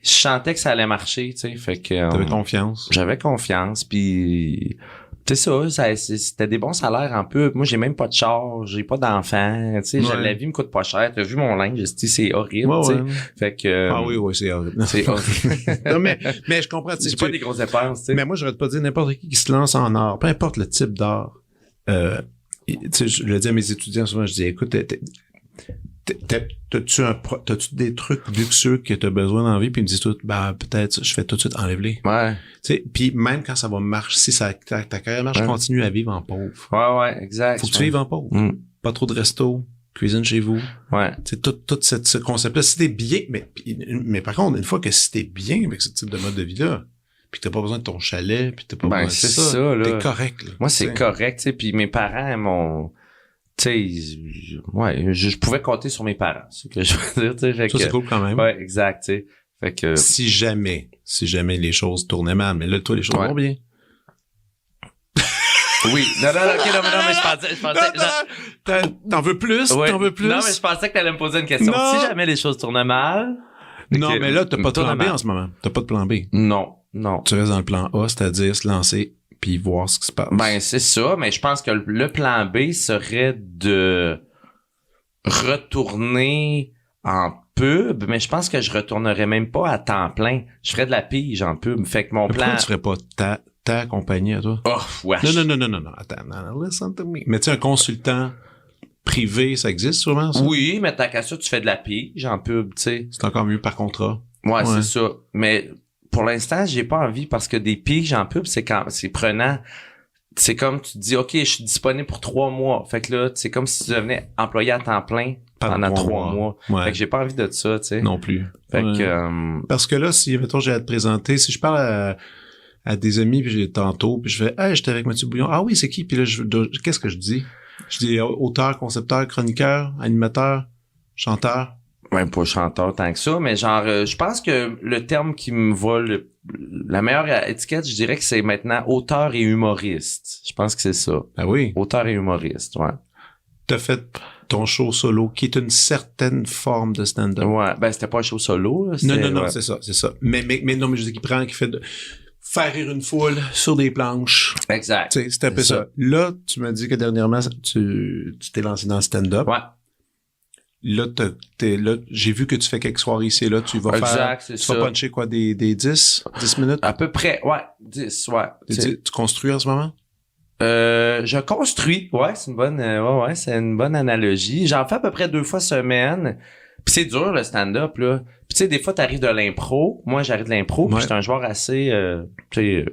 que ça allait marcher, tu sais. Fait que t'avais confiance. J'avais confiance, puis tu sais ça c'était des bons salaires un peu. Moi, j'ai même pas de char, j'ai pas d'enfant, tu sais, la vie me coûte pas cher. T'as vu mon linge, c'est horrible, tu sais. Fait que oui, c'est horrible. C'est horrible. Non, mais je comprends, j'ai pas des grosses dépenses, tu sais. Mais moi, j'aurais pas dire n'importe qui se lance en art, peu importe le type d'art. Tu sais, je le dis à mes étudiants souvent, je dis écoute, t'as-tu des trucs luxueux que t'as besoin dans la vie? Puis ils me disent tout, peut-être, je fais tout de suite, enlève-les. Ouais. Tu sais, puis même quand ça va marcher, si ta carrière marche, continue à vivre en pauvre. Ouais, exact. Faut que tu vives en pauvre. Pas trop de resto, cuisine chez vous. Ouais. Tu sais, tout ce concept-là, si t'es bien, mais par contre, une fois que si t'es bien avec ce type de mode de vie-là, puis t'as pas besoin de ton chalet, puis t'as pas besoin de ça, là. T'es correct, là. Moi, c'est correct, tu sais, puis mes parents m'ont... Tu sais, je pouvais compter sur mes parents, c'est ce que je veux dire, tu sais. Ça, c'est cool quand même. Ouais, exact, tu sais. Fait que... Si jamais les choses tournaient mal, mais là, toi, les choses vont bien. Oui. Non, mais je pensais... T'en veux plus? Ouais. T'en veux plus? Non, mais je pensais que t'allais me poser une question. Non. Si jamais les choses tournaient mal... Non, mais là, t'as pas de plan B en ce moment. T'as pas de plan B. Non. Tu restes dans le plan A, c'est-à-dire se lancer puis voir ce qui se passe. Ben, c'est ça, mais je pense que le plan B serait de retourner en pub, mais je pense que je retournerais même pas à temps plein. Je ferais de la pige en pub. Fait que mon plan... Pourquoi tu ferais pas ta compagnie à toi? Oh, wesh. Non. Attends, listen to me. Mais tu sais, un consultant privé, ça existe sûrement, ça? Oui, mais tant qu'à ça, tu fais de la pige en pub, tu sais. C'est encore mieux par contrat. Ouais, c'est ça. Mais... Pour l'instant, j'ai pas envie parce que des piges en pub, c'est prenant. C'est comme tu te dis, OK, je suis disponible pour 3 mois. Fait que là, c'est comme si tu devenais employé à temps plein pendant 3 mois. Ouais. Fait que j'ai pas envie de ça, tu sais. Non plus. Fait que... Parce que là, si, mettons, j'ai à te présenter, si je parle à des amis, puis tantôt, puis je fais, hey, j'étais avec Mathieu Bouillon. Ah oui, c'est qui? Puis là, qu'est-ce que je dis? Je dis auteur, concepteur, chroniqueur, animateur, chanteur. Ben, pas chanteur tant que ça, mais genre, je pense que le terme qui me va la meilleure étiquette, je dirais que c'est maintenant auteur et humoriste. Je pense que c'est ça. Ah oui? Auteur et humoriste, ouais. T'as fait ton show solo, qui est une certaine forme de stand-up. Ouais, ben c'était pas un show solo. Là, non, c'est ça. Mais non, mais je dis qu'il fait de faire rire une foule sur des planches. Exact. Tu sais, c'est un peu ça. Là, tu m'as dit que dernièrement, tu t'es lancé dans le stand-up. Ouais. Là, là, j'ai vu que tu fais quelques soirées ici et là, tu vas vas puncher quoi, des 10 minutes? À peu près, ouais, 10, ouais. Tu construis en ce moment? Je construis, ouais, c'est une bonne, c'est une bonne analogie. J'en fais à peu près 2 fois semaine. Puis c'est dur, le stand-up, là. Puis tu sais, des fois, t'arrives de l'impro. Moi, j'arrive de l'impro, puis j'étais un joueur assez, tu sais,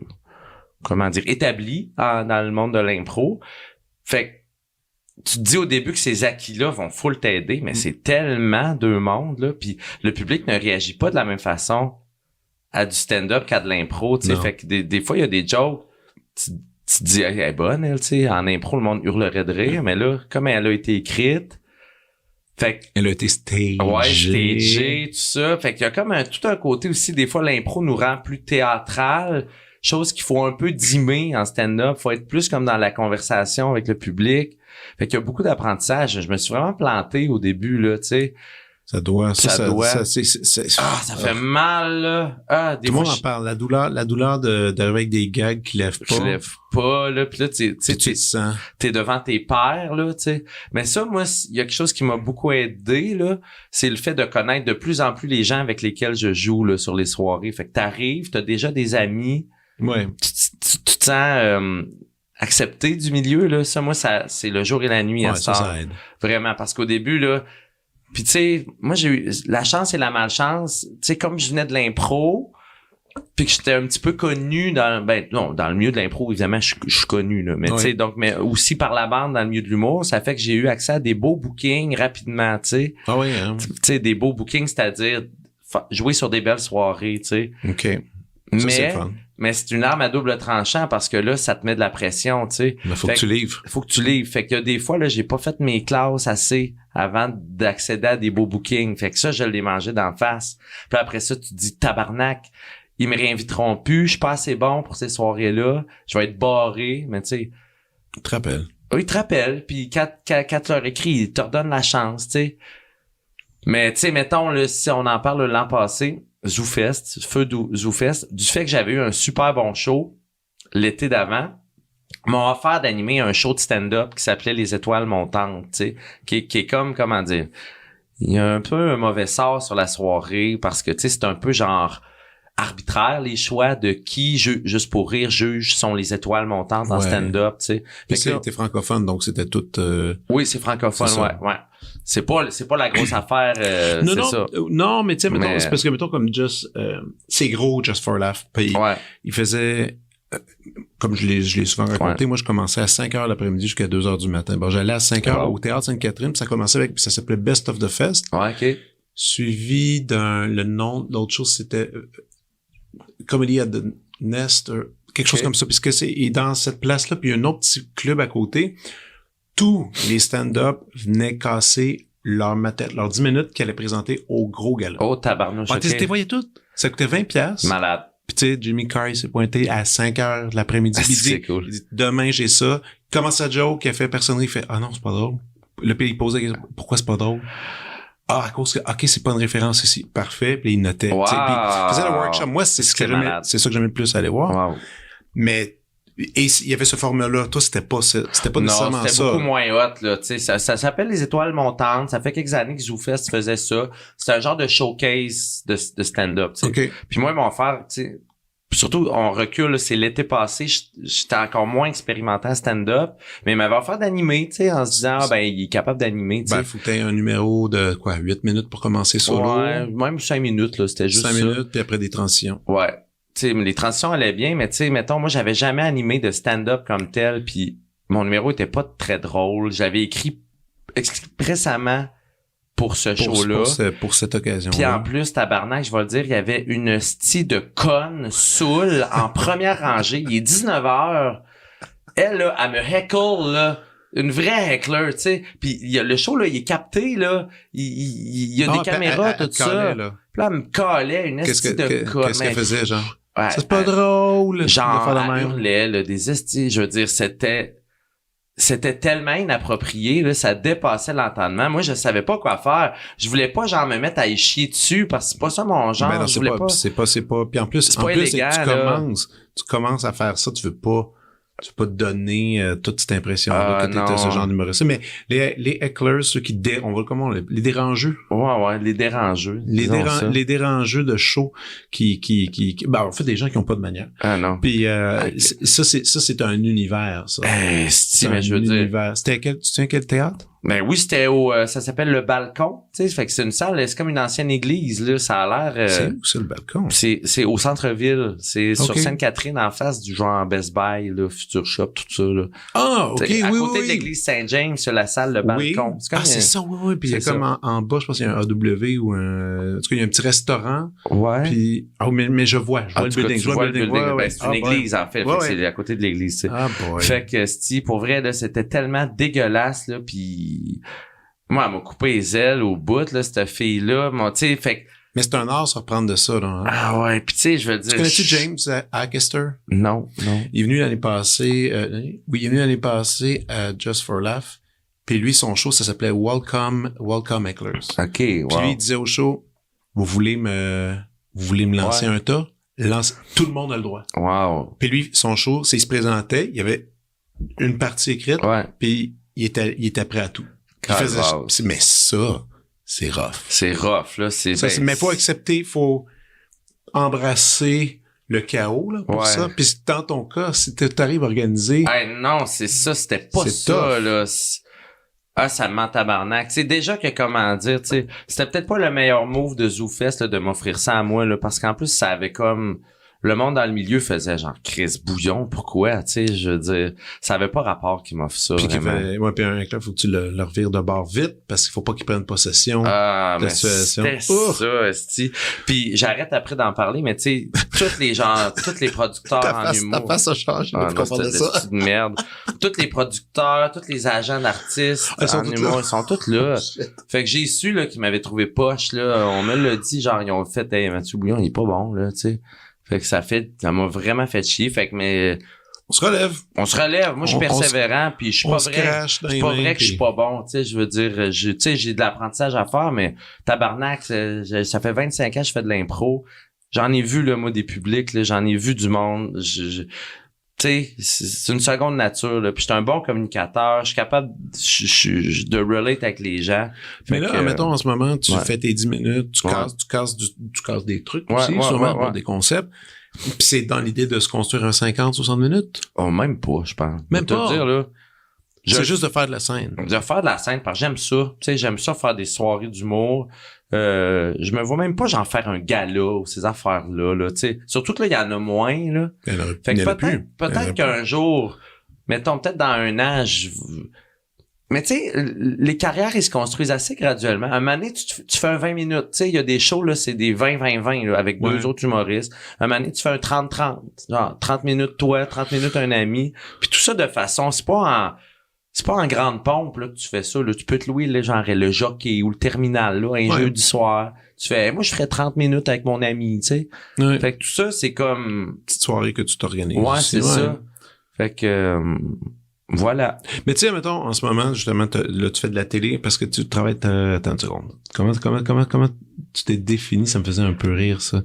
comment dire, établi dans le monde de l'impro. Fait que tu te dis au début que ces acquis-là vont full t'aider, mais c'est tellement deux mondes, là, puis le public ne réagit pas de la même façon à du stand-up qu'à de l'impro, tu sais. Fait que des fois, il y a des jokes, tu te dis, elle est bonne, elle, tu sais. En impro, le monde hurlerait de rire, mais là, comme elle a été écrite, fait que... Elle a été stagée. Ouais, stagée, tout ça. Fait qu'il y a comme tout un côté aussi, des fois, l'impro nous rend plus théâtral, chose qu'il faut un peu dimmer en stand-up. Faut être plus comme dans la conversation avec le public. Fait qu'il y a beaucoup d'apprentissage. Je me suis vraiment planté au début, là, tu sais. Ça doit. Ça fait mal, là. Tout le monde en parle. La douleur d'arriver avec des gags qui lèvent pas. Qui lèvent pas, là. Puis là, t'es devant tes pairs, là, tu sais. Mais ça, moi, il y a quelque chose qui m'a beaucoup aidé, là. C'est le fait de connaître de plus en plus les gens avec lesquels je joue, là, sur les soirées. Fait que t'arrives, t'as déjà des amis. Ouais. Tu te sens, accepté du milieu, là. Ça, moi, c'est le jour et la nuit à ça aide. Vraiment. Parce qu'au début, là, puis tu sais, moi j'ai eu la chance et la malchance, tu sais, comme je venais de l'impro, puis que j'étais un petit peu connu dans le milieu de l'impro, évidemment, je suis connu là, mais tu sais, donc mais aussi par la bande dans le milieu de l'humour, ça fait que j'ai eu accès à des beaux bookings rapidement, tu sais. Ah oui, hein. Tu sais, des beaux bookings, c'est-à-dire jouer sur des belles soirées, tu sais. OK. Ça, c'est fun. Mais c'est une arme à double tranchant parce que là, ça te met de la pression, tu sais. Mais faut que tu livres. Faut que tu livres. Fait que des fois, là, j'ai pas fait mes classes assez avant d'accéder à des beaux bookings. Fait que ça, je l'ai mangé d'en face. Puis après ça, tu te dis, tabarnak, ils me réinviteront plus, je suis pas assez bon pour ces soirées-là, je vais être barré, mais tu sais. Ils te rappellent. Oui, ils te rappellent, puis quand tu leur écris, ils te redonnent la chance, tu sais. Mais tu sais, mettons, là, si on en parle l'an passé, ZooFest, feu ZooFest, du fait que j'avais eu un super bon show l'été d'avant, m'ont offert d'animer un show de stand-up qui s'appelait Les Étoiles Montantes, tu sais, qui est comme, comment dire, il y a un peu un mauvais sort sur la soirée parce que, tu sais, c'est un peu genre arbitraire les choix de qui, juste pour rire, juge sont les étoiles montantes en stand-up, tu sais. Puis c'était francophone, donc c'était tout... Oui, c'est francophone, ouais. C'est pas la grosse affaire, non, mais tu sais, mettons, c'est parce que, mettons, comme c'est gros, Just for Laugh. Puis il faisait... comme je l'ai souvent raconté, moi, je commençais à 5h l'après-midi jusqu'à 2h du matin. Bon, j'allais à 5h au Théâtre Sainte-Catherine, puis ça commençait avec... Puis ça s'appelait Best of the Fest. Ouais, OK. Suivi le nom... L'autre chose, c'était... Comedy at the Nest, quelque chose comme ça, puisque et dans cette place-là, puis il y a un autre petit club à côté, tous les stand-up venaient casser leur 10 minutes qu'ils allaient présenter au gros gala. Oh, tabarnouche, tu les voyais toutes. Ça coûtait 20$. Malade. Puis tu sais, Jimmy Carr, s'est pointé à 5h de l'après-midi. C'est cool. Il dit, demain, j'ai ça. Il commence à joke, il a fait personne, il fait, ah non, c'est pas drôle. Le pays, il pose la question, pourquoi c'est pas drôle? Ah, à cause que, OK, c'est pas une référence ici. Parfait. Puis il notait. Wow. Puis il faisait le workshop. Moi, c'est ça que j'aimais le plus aller voir. Wow. Mais, et il y avait ce format-là. Toi, c'était pas nécessairement ça. Non, c'était beaucoup moins hot, là. Tu sais, ça s'appelle Les Étoiles Montantes. Ça fait quelques années que ZooFest faisait ça. C'est un genre de showcase de stand-up, tu sais. Okay. Puis moi, ils m'ont fait, tu sais, surtout, on recule, c'est l'été passé, j'étais encore moins expérimenté à stand-up, mais il m'avait offert d'animer, tu sais, en se disant, il est capable d'animer, tu sais. Faut que t'aies un numéro de, 8 minutes pour commencer solo? Ouais, même 5 minutes, là, c'était juste 5 minutes, puis après des transitions. Ouais. Tu sais, les transitions allaient bien, mais tu sais, mettons, moi, j'avais jamais animé de stand-up comme tel, puis mon numéro était pas très drôle. J'avais écrit expressément pour ce show-là. Pour cette occasion. Puis en plus, tabarnak, je vais le dire, il y avait une stie de conne saoule en première rangée. Il est 19h. Elle, là, elle me heckle, là. Une vraie heckler, tu sais. Puis le show, là, il est capté, là. Il y a des caméras, tout ça. Là. Puis là, elle me calait une estie de conne. Qu'est-ce qu'elle faisait, genre? Ouais, c'est pas drôle. Genre, elle hurlait, là, des estis. Je veux dire, c'était tellement inapproprié, là, ça dépassait l'entendement. Moi, je savais pas quoi faire. Je voulais pas, genre, me mettre à y chier dessus parce que c'est pas ça mon genre. Ben non, je voulais pas. C'est pas. Puis en plus, élégant, tu commences à faire ça, tu veux pas te donner toute cette impression-là que t'étais ce genre d'humoriste. Mais les hecklers, ceux qui les dérangeux. Ouais, les dérangeux. Les dérangeux de show qui en fait, des gens qui ont pas de manière. Ah non. Puis ça c'est un univers, ça. Mais je veux dire. Tu tiens quel théâtre? Ben oui, c'était ça s'appelle le Balcon, tu sais, fait que c'est une salle, c'est comme une ancienne église, là, ça a l'air... c'est où, c'est le Balcon? C'est au centre-ville, c'est sur Sainte-Catherine, en face du genre Best Buy, là, Future Shop, tout ça, là. Ah, OK, à oui, côté de l'église Saint-James, c'est la salle, le Balcon. Oui. C'est ça, oui, puis il y a comme en bas, je pense qu'il y a un AW ou un... En tout cas, il y a un petit restaurant. Ouais. Puis... mais je vois le building. Je vois le building. Ouais, ben, c'est une église, en fait, c'est à côté de l'église, tu sais. Ah, boy. Fait que, pour vrai, là, c'était tellement dégueulasse, là, puis... Moi, elle m'a coupé les ailes au bout, là, cette fille-là. Moi, tu sais, fait... Mais c'est un art se reprendre de ça, là. Hein? Ah ouais, puis tu sais, je veux dire... Tu connais-tu James Acaster? Non. Il est venu l'année passée... il est venu l'année passée à Just for Laugh. Puis lui, son show, ça s'appelait Welcome Hecklers. OK, Puis lui, il disait au show, vous voulez me lancer un tas? Tout le monde a le droit. Wow. Puis lui, son show, c'est il se présentait, il y avait une partie écrite, puis il était prêt à tout. Il faisait, mais ça, c'est rough. C'est rough, là. Mais faut accepter, faut embrasser le chaos, là, pour ça. Puis dans ton cas, si t'arrives à organiser... non, c'est ça, c'était pas ça, tough. Là. Ça me ment tabarnak. Tu sais, déjà que, comment dire, tu sais, c'était peut-être pas le meilleur move de ZooFest, là, de m'offrir ça à moi, là, parce qu'en plus, ça avait comme... Le monde dans le milieu faisait genre Chris Bouillon, pourquoi, tu sais, je veux dire, ça avait pas rapport qu'il m'offre ça. Puis puis un club, faut que tu le revires de bord vite, parce qu'il faut pas qu'il prenne possession de la situation. Ça, esti. Puis j'arrête après d'en parler, mais tu sais, tous les producteurs en humour. Ta face a changé, ça. De merde. Tous les producteurs, tous les agents d'artistes en humour, ils sont tous là. Fait que j'ai su, là, qu'ils m'avaient trouvé poche, là. On me l'a dit, genre, ils ont fait, hey, Mathieu Bouillon, il est pas bon, là, tu sais. Fait que ça m'a vraiment fait chier. Fait que, mais... On se relève. Moi, je suis persévérant, puis je suis pas vrai. C'est pas vrai que je suis pas bon, tu sais, je veux dire, tu sais, j'ai de l'apprentissage à faire, mais tabarnak, ça fait 25 ans que je fais de l'impro. J'en ai vu, là, moi, des publics, là, j'en ai vu du monde. Tu sais, c'est une seconde nature, là. Puis je suis un bon communicateur, je suis capable de relate avec les gens. Mais là, mettons, en ce moment, tu fais tes 10 minutes, tu casses des trucs aussi, sûrement, des concepts. Puis c'est dans l'idée de se construire un 50-60 minutes? Oh, même pas, je pense. Même pas? Te dire, là. C'est juste de faire de la scène. De faire de la scène, parce que j'aime ça. Tu sais, j'aime ça faire des soirées d'humour. Je me vois même pas genre faire un gala ou ces affaires-là, là, tu sais. Surtout que là, il y en a moins, là. Fait que peut-être qu'un jour, mettons, peut-être dans un an, mais tu sais, les carrières, ils se construisent assez graduellement. À un moment donné, tu fais un 20 minutes. Tu sais, il y a des shows, là, c'est des 20-20-20, là, avec deux autres humoristes. À un moment donné, tu fais un 30-30. Genre, 30 minutes toi, 30 minutes un ami. Puis tout ça de façon, c'est pas en grande pompe, là, que tu fais ça, là. Tu peux te louer, là, genre, le jockey ou le terminal, là, un jeudi soir. Tu fais, moi, je ferais 30 minutes avec mon ami, tu sais. Ouais. Fait que tout ça, c'est comme... Petite soirée que tu t'organises. Ouais, c'est ça. Fait que, voilà. Mais tu sais, mettons, en ce moment, justement, là, tu fais de la télé parce que tu travailles... Attends une seconde. Comment tu t'es défini? Ça me faisait un peu rire, ça.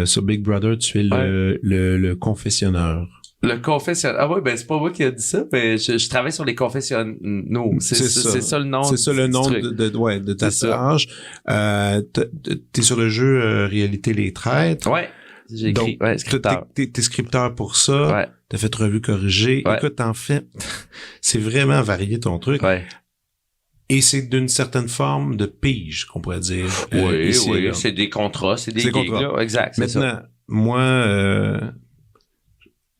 Sur Big Brother, tu es le confessionneur. Le confessionnal. Ah ouais, ben c'est pas moi qui a dit ça, mais je travaille sur les confessionnaux. C'est ça le nom. C'est ça le nom de ta tranche. T'es sur le jeu Réalité les traîtres. Ouais. J'ai écrit. Donc, scripteur. T'es scripteur pour ça. Ouais. T'as fait revue corrigée. Ouais. Écoute, en fait, c'est vraiment varié ton truc. Ouais. Et c'est d'une certaine forme de pige, qu'on pourrait dire. Oui, c'est des contrats, c'est des gigs, là. Exact. Maintenant, moi,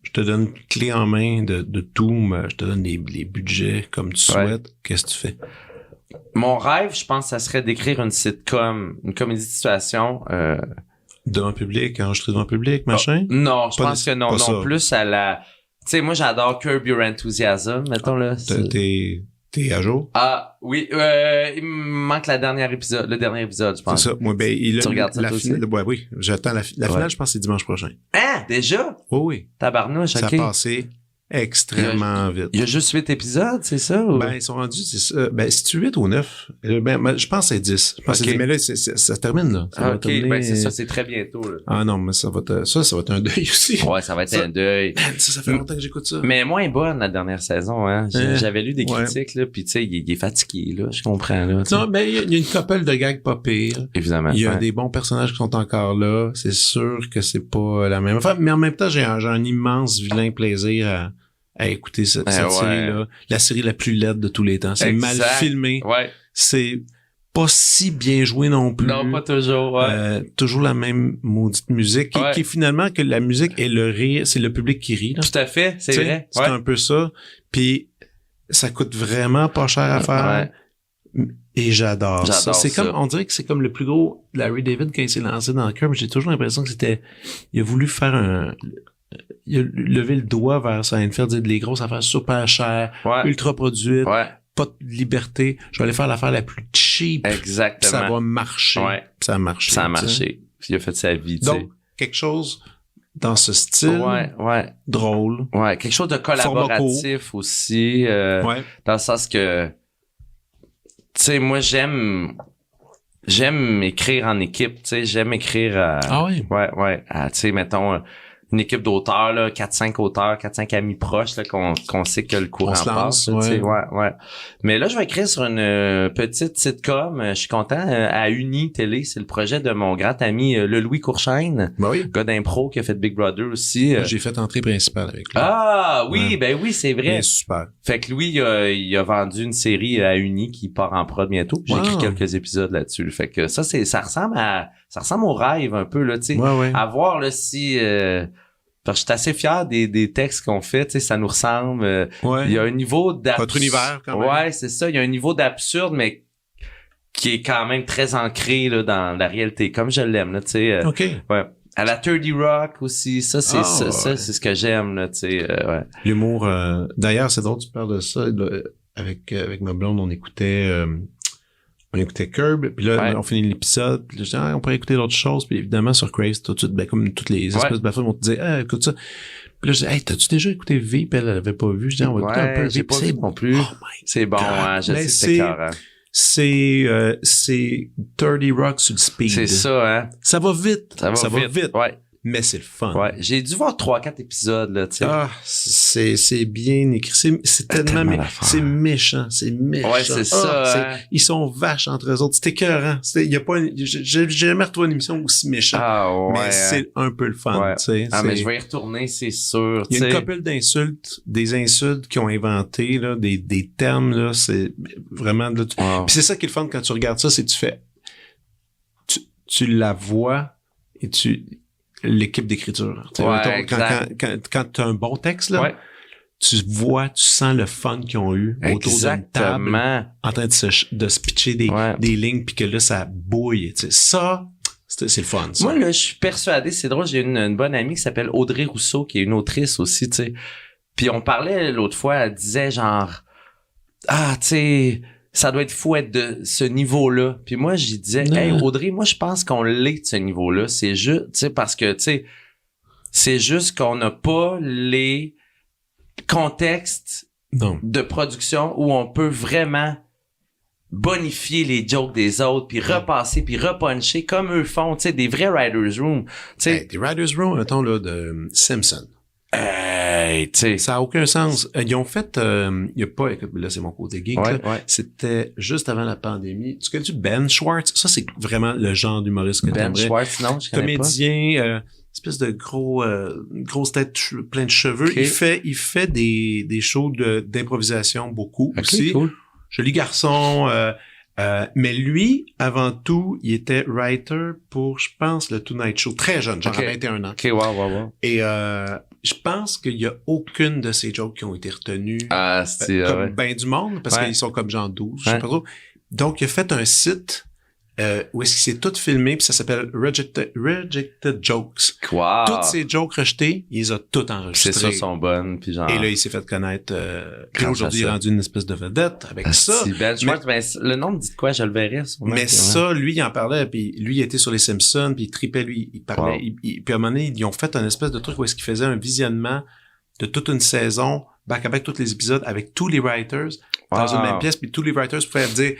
je te donne clé en main de tout, mais je te donne les budgets comme tu souhaites. Qu'est-ce que tu fais? Mon rêve, je pense, ça serait d'écrire une sitcom, une comédie de situation. Devant le public, enregistré devant le public, machin? Non, je pense que non. Non, plus à la... Tu sais, moi, j'adore Curb Your Enthusiasm, mettons, là. T'es à jour? Ah, oui. Il me manque le dernier épisode, je pense. C'est ça. Moi, tu regardes ça aussi? Oui. J'attends la finale, je pense que c'est dimanche prochain. Hein? Déjà? Oui. Tabarnouche, ça a passé extrêmement vite. Il y a juste 8 épisodes, c'est ça? Ou? Ben, ils sont rendus, c'est-tu 8 ou 9? Ben, je pense que c'est 10. Je pense que c'est 10, mais là, ça termine, là. Ça terminer... ben, c'est ça, c'est très bientôt, là. Ah non, mais ça va être un deuil aussi. Ouais, ça va être un deuil. Ça fait longtemps que j'écoute ça. Mais moins bonne, la dernière saison, hein. J'avais lu des critiques, là, pis tu sais, il est fatigué, là. Je comprends, là. T'sais. Non, ben, il y a une couple de gags pas pires. Évidemment. Il y a des bons personnages qui sont encore là. C'est sûr que c'est pas la même affaire. Mais en même temps, j'ai un immense vilain plaisir à écouter cette série-là. La série la plus laide de tous les temps. C'est mal filmé. Ouais. C'est pas si bien joué non plus. Non, pas toujours, ouais. Toujours la même maudite musique. Qui finalement, que la musique et le rire, c'est le public qui rit, là. Tout à fait, c'est vrai. C'est un peu ça. Puis, ça coûte vraiment pas cher à faire. Ouais. Et j'adore ça. C'est comme, on dirait que c'est comme le plus gros Larry David quand il s'est lancé dans le cœur, mais j'ai toujours l'impression que il a voulu faire il a levé le doigt vers Seinfeld, dire les grosses affaires super chères, ultra produites, pas de liberté. Je vais aller faire l'affaire la plus cheap. Exactement. Ça va marcher. Ouais. Ça a marché. Ça a marché. Puis il a fait sa vie, tu sais. Donc, quelque chose dans ce style. Drôle. Ouais, quelque chose de collaboratif aussi. Dans le sens que, tu sais, moi, j'aime écrire en équipe, tu sais, j'aime écrire tu sais, mettons, une équipe d'auteurs, là, 4-5 auteurs, 4-5 amis proches, là, qu'on sait que le courant passe. Tu sais, Mais là, je vais écrire sur une petite sitcom. Je suis content. À Uni Télé, c'est le projet de mon grand ami, le Louis Courchaine. Gars d'impro qui a fait Big Brother aussi. Moi, j'ai fait entrée principale avec lui. Ah, oui, ben oui, c'est vrai. C'est super. Fait que Louis, il a vendu une série à Uni qui part en prod bientôt. J'ai écrit quelques épisodes là-dessus. Fait que ça ressemble au rêve un peu, là, tu sais. À voir, là, si, parce que je suis assez fier des textes qu'on fait, tu sais, ça nous ressemble. Il y a un niveau d'absurde. Votre univers, quand même. Ouais, c'est ça. Il y a un niveau d'absurde, mais qui est quand même très ancré, là, dans la réalité, comme je l'aime, là, tu sais. Ouais. À la 30 Rock aussi, ça, c'est c'est ce que j'aime, là, tu sais. L'humour, d'ailleurs, c'est drôle, tu parles de ça. Avec ma blonde, on écoutait Curb, puis là, on finit l'épisode, puis là, je dis, on pourrait écouter d'autres choses, puis évidemment, sur Crave, tout de suite, comme toutes les espèces de plateformes vont te dire, écoute ça. Puis là, je dis, t'as-tu déjà écouté V? Puis elle avait pas vu. Je dis, on va écouter un peu V. C'est bon plus. C'est bon, hein, je sais que c'est carré. C'est 30 Rock sur le speed. C'est ça, hein. Ça va vite. Ça va vite. Ouais. Mais c'est le fun. Ouais, j'ai dû voir 3-4 épisodes, là, tu sais. C'est bien écrit. C'est tellement c'est méchant. Ouais, c'est ça. Hein. Ils sont vaches entre eux autres. C'était écœurant. Il y a pas j'ai jamais retrouvé une émission aussi méchante. Mais c'est un peu le fun, tu sais. Mais je vais y retourner, c'est sûr. Il y a une couple d'insultes, des insultes qu'ils ont inventé, là, des termes, là, c'est vraiment, là, Puis c'est ça qui est le fun quand tu regardes ça, c'est que tu la vois et l'équipe d'écriture. Quand tu as un bon texte, là, tu sens le fun qu'ils ont eu autour d'une table en train de se pitcher des lignes puis que là, ça bouille. Ça, c'est le fun. Ça. Moi, là, je suis persuadé, c'est drôle, j'ai une bonne amie qui s'appelle Audrey Rousseau, qui est une autrice aussi, tu sais. Puis on parlait l'autre fois, elle disait genre, tu sais, ça doit être fou être de ce niveau-là. Puis moi, j'y disais, hey, Audrey, moi, je pense qu'on l'est de ce niveau-là. C'est juste, tu sais, parce que, tu sais, c'est juste qu'on n'a pas les contextes de production où on peut vraiment bonifier les jokes des autres, puis repasser, puis repuncher comme eux font, tu sais, des vrais writers' room. Des writers' room, mettons, là, de Simpson. T'sais. Ça a aucun sens. Ils ont fait, il y a pas, écoute, là, c'est mon côté geek, c'était juste avant la pandémie. Tu connais-tu Ben Schwartz? Ça, c'est vraiment le genre d'humoriste que Ben Schwartz, non, je connais comédien, espèce de grosse tête plein de cheveux. Okay. Il fait des shows d'improvisation beaucoup aussi. Cool. Joli garçon, mais lui, avant tout, il était writer pour, je pense, le Tonight Show. Très jeune, genre à 21 ans. OK, wow. Et je pense qu'il y a aucune de ces jokes qui ont été retenues comme ben du monde, parce qu'ils sont comme genre 12, je sais pas trop. Donc, il a fait un site où est-ce qu'il s'est tout filmé, puis ça s'appelle Rejected Jokes. Wow. Toutes ces jokes rejetées, il les a toutes enregistrées. C'est ça, sont bonnes, puis genre... Et là, il s'est fait connaître, puis aujourd'hui, il est rendu une espèce de vedette avec ça. Ben, le nom me dit quoi, je le verrai. Mais ça, lui, il en parlait, puis lui, il était sur les Simpsons, puis il tripait, lui, il parlait, puis à un moment donné, ils ont fait un espèce de truc où est-ce qu'il faisait un visionnement de toute une saison, back-à-back tous les épisodes, avec tous les writers, dans une même pièce, puis tous les writers pouvaient dire...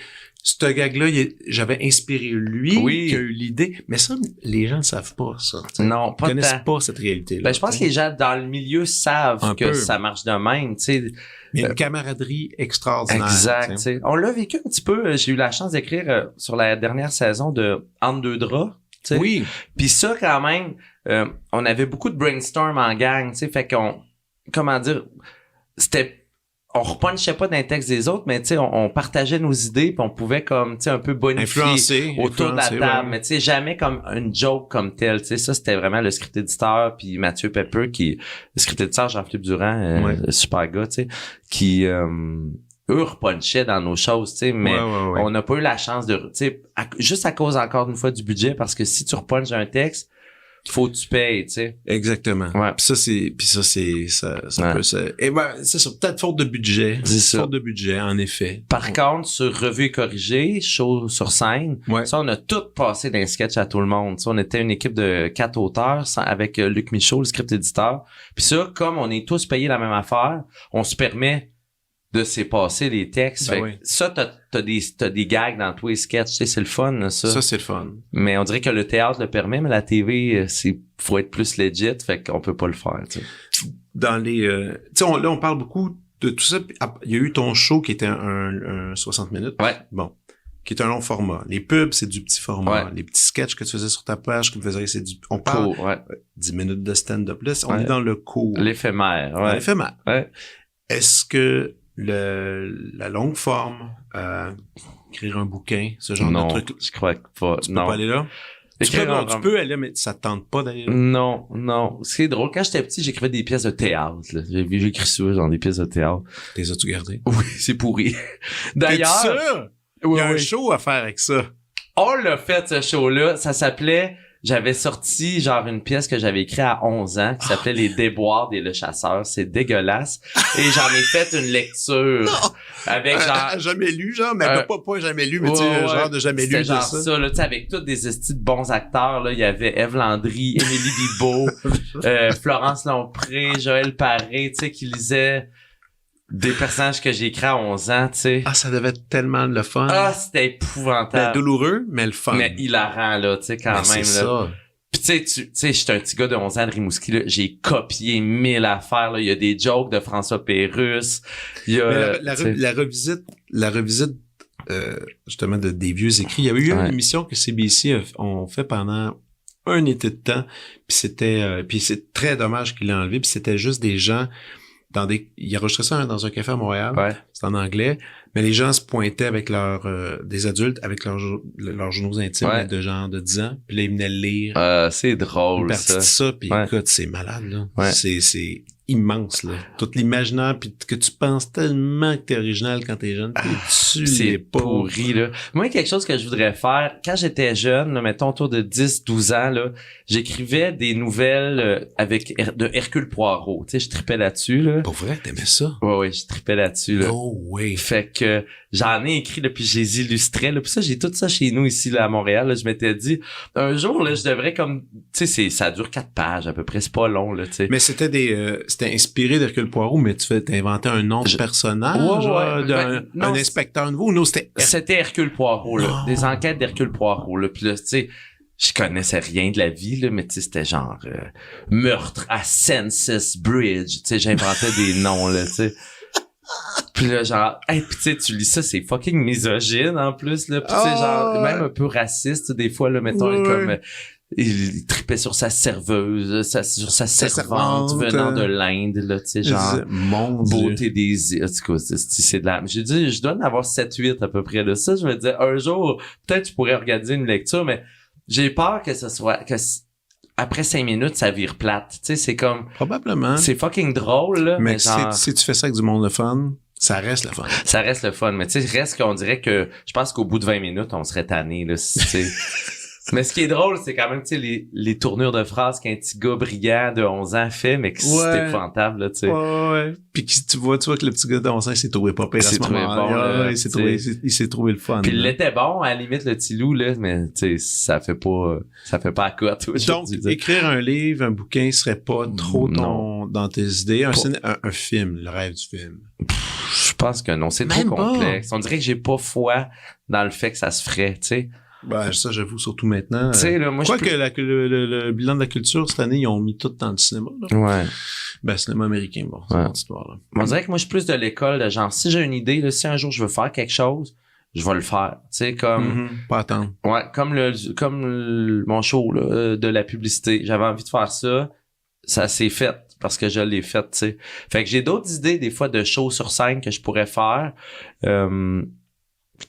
Ce gag-là, j'avais inspiré lui, qui a eu l'idée. Mais ça, les gens ne savent pas ça. Non, pas ils connaissent pas cette réalité-là. Ben, je pense que les gens dans le milieu savent que ça marche de même. T'sais. Il y a une camaraderie extraordinaire. Exact. T'sais. On l'a vécu un petit peu. J'ai eu la chance d'écrire sur la dernière saison de Entre deux draps. T'sais. Oui. Puis ça, quand même, on avait beaucoup de brainstorm en gang. Fait qu'on, comment dire... on repunchait pas dans les textes des autres, mais tu sais, on partageait nos idées, puis on pouvait comme, tu sais, un peu bonifier autour de la table, mais tu sais, jamais comme une joke comme telle, tu sais, ça c'était vraiment le script éditeur, puis Mathieu Pepper, le script éditeur Jean-Philippe Durand, super gars, tu sais, qui eux repunchaient dans nos choses, tu sais, mais on n'a pas eu la chance de, tu sais, juste à cause encore une fois du budget, parce que si tu repunches un texte, faut que tu payes, tu sais. Exactement. Ouais. Puis ça peut c'est ça, peut-être faute de budget. C'est ça. Faute de budget, en effet. Par contre, sur Revue et Corrigé, show sur scène, ça, on a tout passé dans les sketchs à tout le monde. Ça, on était une équipe de 4 auteurs avec Luc Michaud, le script éditeur. Puis ça, comme on est tous payés la même affaire, on se permet de s'épasser les textes. Ça, t'as des gags dans tous les sketchs, tu sais, c'est le fun, là, ça. Ça, c'est le fun. Mais on dirait que le théâtre le permet, mais la TV, faut être plus legit, fait qu'on peut pas le faire, tu sais. Dans les, tu sais, là, on parle beaucoup de tout ça. Il y a eu ton show qui était un 60 minutes. Ouais. Bon. Qui est un long format. Les pubs, c'est du petit format. Ouais. Les petits sketchs que tu faisais sur ta page, on parle 10 minutes de stand-up. Là, on est dans le court. L'éphémère, ouais. L'éphémère. Ouais. Est-ce que la longue forme, écrire un bouquin, ce genre de truc. Je crois pas. Tu peux pas aller là? Tu peux aller là, mais ça te tente pas d'aller là? Non. Ce qui est drôle, quand j'étais petit, j'écrivais des pièces de théâtre, là. J'ai écrit ça, genre des pièces de théâtre. Les as-tu gardées? Oui, c'est pourri. D'ailleurs. Il y a un show à faire avec ça. On l'a fait, ce show-là. Ça s'appelait, j'avais sorti genre une pièce que j'avais écrite à 11 ans qui s'appelait Les déboires des Le Chasseurs. C'est dégueulasse. Et j'en ai fait une lecture avec genre... jamais lu, genre, mais pas jamais lu, mais tu sais, genre de jamais lu de genre ça. Là, tu sais, avec tous des estis de bons acteurs, là. Il y avait Ève Landry, Émilie Bibeau, Florence Lompré, Joël Paré, tu sais, qui lisaient des personnages que j'ai écrits à 11 ans, tu sais. Ah, ça devait être tellement le fun. Ah, c'était épouvantable. Douloureux, mais le fun. Mais hilarant, là, tu sais, quand même, c'est là. Ça. Pis tu sais, j'étais un petit gars de 11 ans de Rimouski, là. J'ai copié 1000 affaires, là. Il y a des jokes de François Pérusse. Il y a... la revisite, justement, des vieux écrits. Il y avait eu une émission que CBC ont fait pendant un été de temps. Puis puis c'est très dommage qu'il l'ait enlevé. Puis c'était juste des gens ils enregistraient ça dans un café à Montréal. Ouais. C'est en anglais. Mais les gens se pointaient avec des adultes, avec leurs journaux intimes de genre de 10 ans. Puis là, ils venaient le lire. C'est drôle, une partie ça. de ça. Puis écoute, c'est malade, là. Ouais. C'est immense, là. Tout l'imaginaire, puis que tu penses tellement que t'es original quand t'es jeune, puis tu l'es pas. Pourri, là. Moi, quelque chose que je voudrais faire, quand j'étais jeune, là, mettons autour de 10-12 ans, là, j'écrivais des nouvelles de Hercule Poirot. Tu sais, je tripais là-dessus, là. Pour vrai, t'aimais ça? Ouais, je tripais là-dessus, là. Oh, oui. Fait que j'en ai écrit, là, puis je les illustrais, là. Puis ça, j'ai tout ça chez nous, ici, là, à Montréal, là. Je m'étais dit, un jour, là, je devrais comme, tu sais, ça dure 4 pages, à peu près. C'est pas long, là, tu sais. Mais c'était c'était inspiré d'Hercule Poirot, mais t'as inventé un nom de personnage, un inspecteur nouveau. Non, c'était Hercule Poirot, là. Des enquêtes d'Hercule Poirot, là. Puis là, tu sais, je connaissais rien de la vie, là, mais tu sais, c'était genre meurtre à Census Bridge. Tu sais, j'inventais des noms, là, tu sais. Puis là, genre, hey, pis tu sais, tu lis ça, c'est fucking misogyne, en plus, là. Pis tu sais, genre, même un peu raciste, des fois, là, mettons, comme... Il tripait sur sa serveuse, sur sa servante venant de l'Inde, là, tu sais, genre, beauté des îles. En tout cas, c'est de la... J'ai dit, je dois en avoir 7-8 à peu près de ça. Je me disais, un jour, peut-être je pourrais organiser une lecture, mais j'ai peur que ce soit... après 5 minutes, ça vire plate. Tu sais, c'est comme... Probablement. C'est fucking drôle, là. Mais genre... si tu fais ça avec du monde de fun... Ça reste le fun. Ça reste le fun, mais tu sais, reste qu'on dirait que... Je pense qu'au bout de 20 minutes, on serait tanné, là, tu sais... Mais ce qui est drôle, c'est quand même, tu sais, les tournures de phrases qu'un petit gars brillant de 11 ans fait, mais que c'est épouvantable, là, tu sais. Ouais. Puis tu vois que le petit gars de 11 ans, il s'est trouvé pas pire à ce moment-là. Il s'est trouvé le fun. Puis il était bon, à la limite, le petit loup, là, mais tu sais, ça fait pas à cote. Donc, écrire un livre, un bouquin serait pas trop dans tes idées. Un film, le rêve du film. Je pense que non, c'est trop complexe. On dirait que j'ai pas foi dans le fait que ça se ferait, tu sais. Ben, ça, j'avoue, surtout maintenant. Tu sais, là, moi, que le bilan de la culture, cette année, ils ont mis tout dans le cinéma, là. Ouais. Ben, cinéma américain, bon, c'est une histoire, là. On dirait que moi, je suis plus de l'école de genre, si j'ai une idée, là, si un jour je veux faire quelque chose, je vais le faire. Tu sais, comme... Pas attendre. Ouais, comme mon show, là, de la publicité. J'avais envie de faire ça. Ça s'est fait. parce que je l'ai fait, tu sais. Fait que j'ai d'autres idées, des fois, de shows sur scène que je pourrais faire,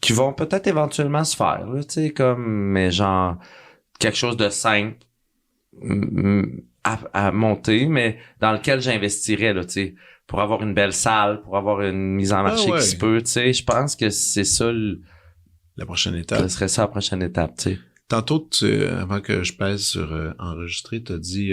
qui vont peut-être éventuellement se faire, tu sais, mais genre, quelque chose de simple à monter, mais dans lequel j'investirais, là, tu sais, pour avoir une belle salle, pour avoir une mise en marché qui se peut, tu sais. Je pense que c'est ça la prochaine étape. Ce serait ça la prochaine étape, tu sais. Tantôt, avant que je pèse sur enregistrer, t'as dit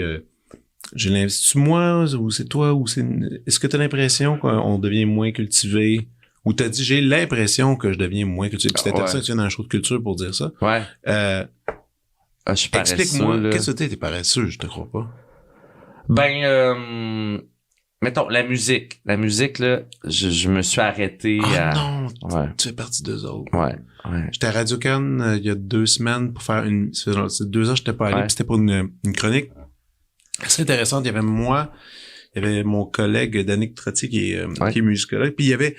j'ai l'investi moi ou c'est toi ou c'est est-ce que t'as l'impression qu'on devient moins cultivé ou t'as dit j'ai l'impression que je deviens moins cultivé. Puis c'est intéressant que tu viennes dans un show de culture pour dire ça. Ouais. Je suis paresseux. Explique-moi, qu'est-ce que t'es paresseux, je te crois pas. Ben mettons la musique là, je me suis arrêté non, tu fais partie d'eux autres. Ouais. J'étais à Radio-Can il y a 2 semaines pour faire c'est 2 ans que j'étais pas allé, puis c'était pour une chronique assez intéressante. Il y avait moi, il y avait mon collègue Danick Trottier qui est musicologue, puis il y avait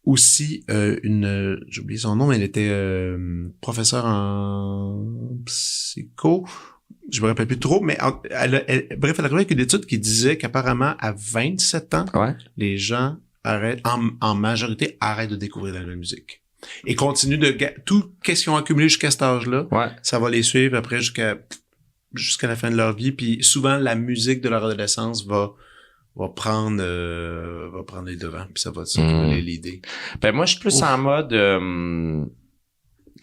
aussi j'ai oublié son nom, mais elle était professeure en psycho. Je me rappelle plus trop, mais bref, elle a trouvé une étude qui disait qu'apparemment, à 27 ans, les gens en majorité, arrêtent de découvrir la musique. Et continuent tout qu'est-ce qu'ils ont accumulé jusqu'à cet âge-là, ça va les suivre après jusqu'à la fin de leur vie. Puis souvent, la musique de leur adolescence va prendre les devants, puis ça va l'idée. Ben moi, je suis plus en mode...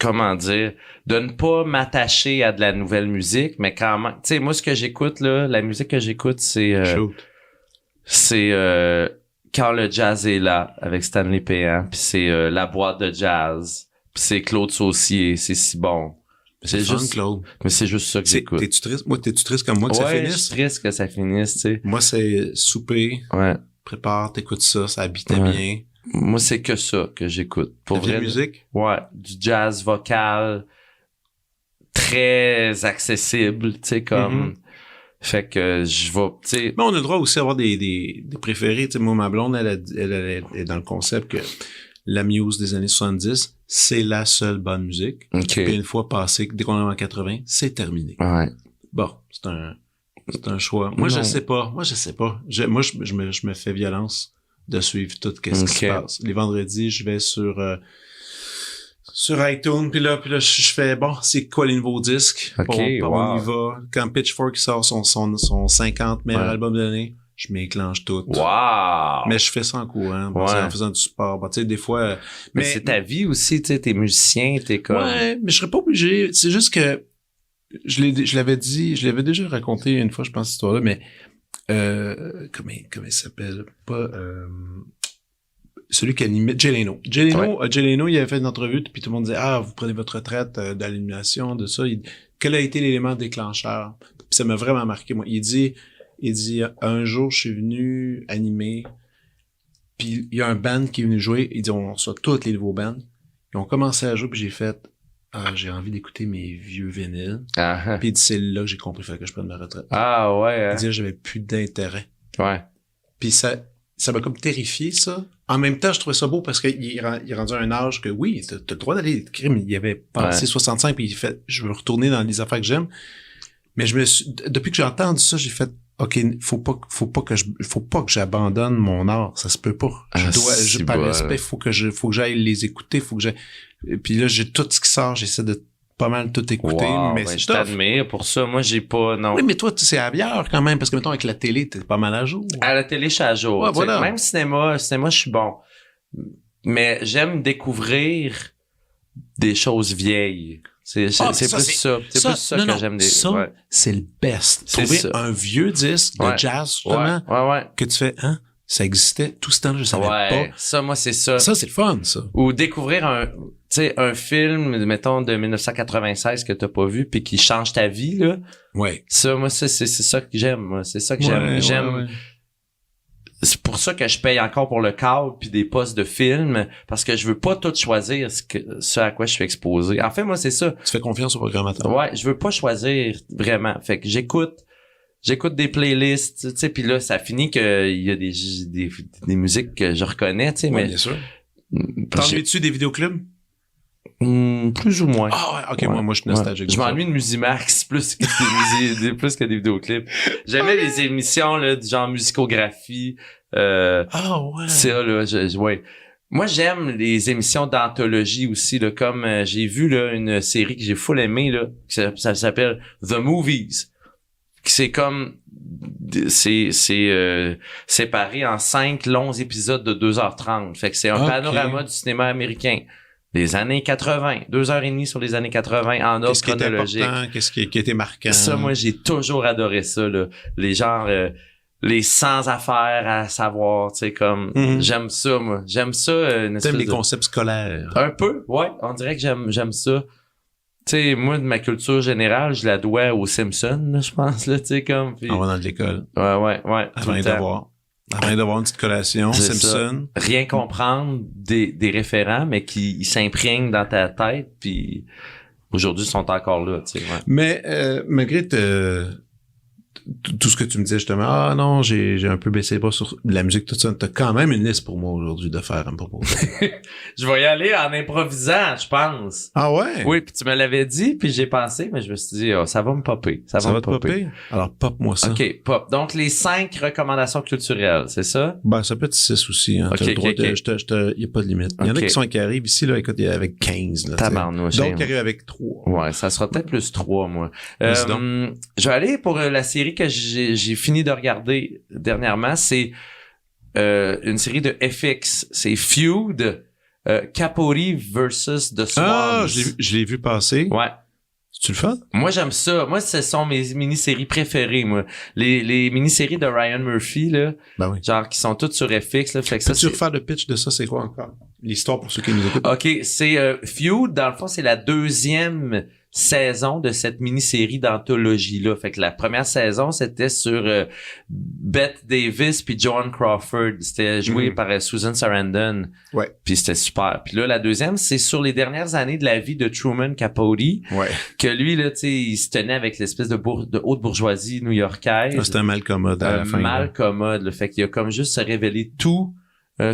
comment dire, de ne pas m'attacher à de la nouvelle musique, mais quand même, tu sais, moi, ce que j'écoute, là, la musique que j'écoute, c'est Quand le jazz est là, avec Stanley Péan, puis c'est La boîte de jazz, puis c'est Claude Saucier, c'est si bon. C'est juste Claude. Mais c'est juste ça que j'écoute. T'es-tu triste? Moi, t'es-tu triste comme moi que ça finisse? Je suis triste que ça finisse, tu sais. Moi, c'est souper. Prépare, t'écoutes ça habitait bien. Moi, c'est que ça que j'écoute. Pour de la musique? Ouais. Du jazz vocal, très accessible, tu sais, comme... Fait que je vais, tu sais... Mais on a le droit aussi d'avoir des préférés. Tu sais, moi, ma blonde, elle est dans le concept que la muse des années 70, c'est la seule bonne musique. Okay. Puis une fois passé, dès qu'on est en 80, c'est terminé. Ouais. Bon, c'est un choix. Moi, je sais pas. Moi, je me fais violence de suivre tout ce qui se passe. Les vendredis, je vais sur iTunes, puis là je fais bon, c'est quoi les nouveaux disques? On y va. Quand Pitchfork sort son 50 meilleur album de l'année, je m'éclenche tout. Wow! Mais je fais ça en courant, en faisant du sport. Tu sais, des fois... Mais c'est ta vie aussi, tu sais, t'es musicien, t'es comme... Ouais, mais je serais pas obligé. C'est juste que je l'avais déjà raconté une fois, je pense, cette histoire-là, mais comment il s'appelle? Pas... celui qui animait Jay Leno. Jay Leno, il avait fait une entrevue, puis tout le monde disait vous prenez votre retraite de l'animation, de ça. Quel a été l'élément déclencheur? Puis ça m'a vraiment marqué, moi. Il dit un jour, je suis venu animer, puis il y a un band qui est venu jouer. Il dit on reçoit tous les nouveaux bands. Ils ont commencé à jouer, puis j'ai fait j'ai envie d'écouter mes vieux vinyles. Puis il dit c'est là que j'ai compris, fait que je prenne ma retraite. Il dit j'avais plus d'intérêt. Puis ça m'a comme terrifié, ça. En même temps, je trouvais ça beau parce qu'il est rendu à un âge que, oui, t'as le droit d'aller crime. Il avait passé 65 puis il fait, je veux retourner dans les affaires que j'aime. Mais depuis que j'ai entendu ça, j'ai fait, OK, faut pas que j'abandonne mon art. Ça se peut pas. Par respect, faut que j'aille les écouter, puis là, j'ai tout ce qui sort, j'essaie de pas mal tout écouter, mais c'est je t'admire pour ça. Moi, j'ai pas, non. Oui, mais toi, c'est aviard quand même, parce que, mettons, avec la télé, t'es pas mal à jour. À la télé, je suis à jour. Ouais, voilà. Même cinéma, je suis bon. Mais j'aime découvrir des choses vieilles. C'est plus ça. C'est plus ça que j'aime. C'est le best. Trouver un vieux disque de jazz, justement, que tu fais, ça existait tout ce temps-là, je savais pas. Ça, moi, c'est ça. Ça, c'est le fun, ça. Ou découvrir un film, mettons, de 1996 que t'as pas vu puis qui change ta vie, là. Ouais. Ça, moi, c'est ça que j'aime, moi. C'est ça que j'aime. C'est pour ça que je paye encore pour le câble puis des postes de films, parce que je veux pas tout choisir ce à quoi je suis exposé. En fait, moi, c'est ça. Tu fais confiance au programmateur. Ouais, je veux pas choisir vraiment. Fait que j'écoute des playlists, tu sais, puis là, ça finit qu'il y a des musiques que je reconnais, tu sais, mais... bien sûr. T'ennuies-tu des vidéoclubs? Plus ou moins. Ah ouais, ok, ouais. Moi je suis nostalgique. Je m'ennuie de Musimax plus que des vidéoclips. J'aimais les émissions là, du genre musicographie. Ouais. C'est ça, là, ouais. Moi, j'aime les émissions d'anthologie aussi, là, comme j'ai vu là une série que j'ai full aimée, là, ça s'appelle The Movies. C'est comme c'est séparé en 5 longs épisodes de 2h30. Fait que c'est un panorama du cinéma américain. Les années 80, 2h30 sur les années 80 en ordre chronologique. Qu'est-ce qui était marquant? Ça, moi, j'ai toujours adoré ça, là. Les genres, les sans affaires à savoir, tu sais, comme, j'aime ça, moi. J'aime ça, t'aimes les concepts scolaires? Un peu, ouais. On dirait que j'aime ça. Tu sais, moi, de ma culture générale, je la dois aux Simpsons, là, je pense, là, tu sais, comme. Puis... On va dans l'école. Ouais. Avant d'avoir une petite collation, Simpson. Rien comprendre des référents, mais qui s'imprègnent dans ta tête, puis aujourd'hui, ils sont encore là, tu sais. Ouais. Mais malgré tout ce que tu me disais justement, ah non, j'ai un peu baissé les bras sur la musique, tout ça, t'as quand même une liste pour moi aujourd'hui de faire un propos. Je vais y aller en improvisant, je pense. Ah ouais? Oui, puis tu me l'avais dit, puis j'ai pensé, mais je me suis dit, ça va me popper. Ça va te popper? Alors, pop-moi ça. OK, pop. Donc, les 5 recommandations culturelles, c'est ça? Ben, ça peut être 6 aussi. Hein. Okay, il y a pas de limite. Il y en a qui arrivent ici, là, écoute, avec 15. Là, tabarnouche. Donc, qui arrivent avec 3. Ouais, ça sera peut-être plus 3, moi. Je vais aller pour la série que j'ai fini de regarder dernièrement. C'est une série de FX. C'est Feud, Capote versus The Swans. Ah, je l'ai vu passer. Ouais. C'est-tu le fun? Moi, j'aime ça. Moi, ce sont mes mini-séries préférées, moi. Les mini-séries de Ryan Murphy, là. Ben oui. Genre, qui sont toutes sur FX, là. Fait que peux-tu refaire le pitch de ça? C'est quoi encore? L'histoire pour ceux qui nous écoutent. OK, c'est Feud. Dans le fond, c'est la 2e saison de cette mini-série d'anthologie-là. Fait que la première saison, c'était sur Bette Davis puis Joan Crawford. C'était joué par Susan Sarandon. Ouais. Puis c'était super. Puis là, la deuxième, c'est sur les dernières années de la vie de Truman Capote. Ouais. Que lui, là, tu sais, il se tenait avec l'espèce de haute bourgeoisie new-yorkaise. C'était un mal commode à la fin. Mal commode. Là. Fait qu'il a comme juste se révélé tout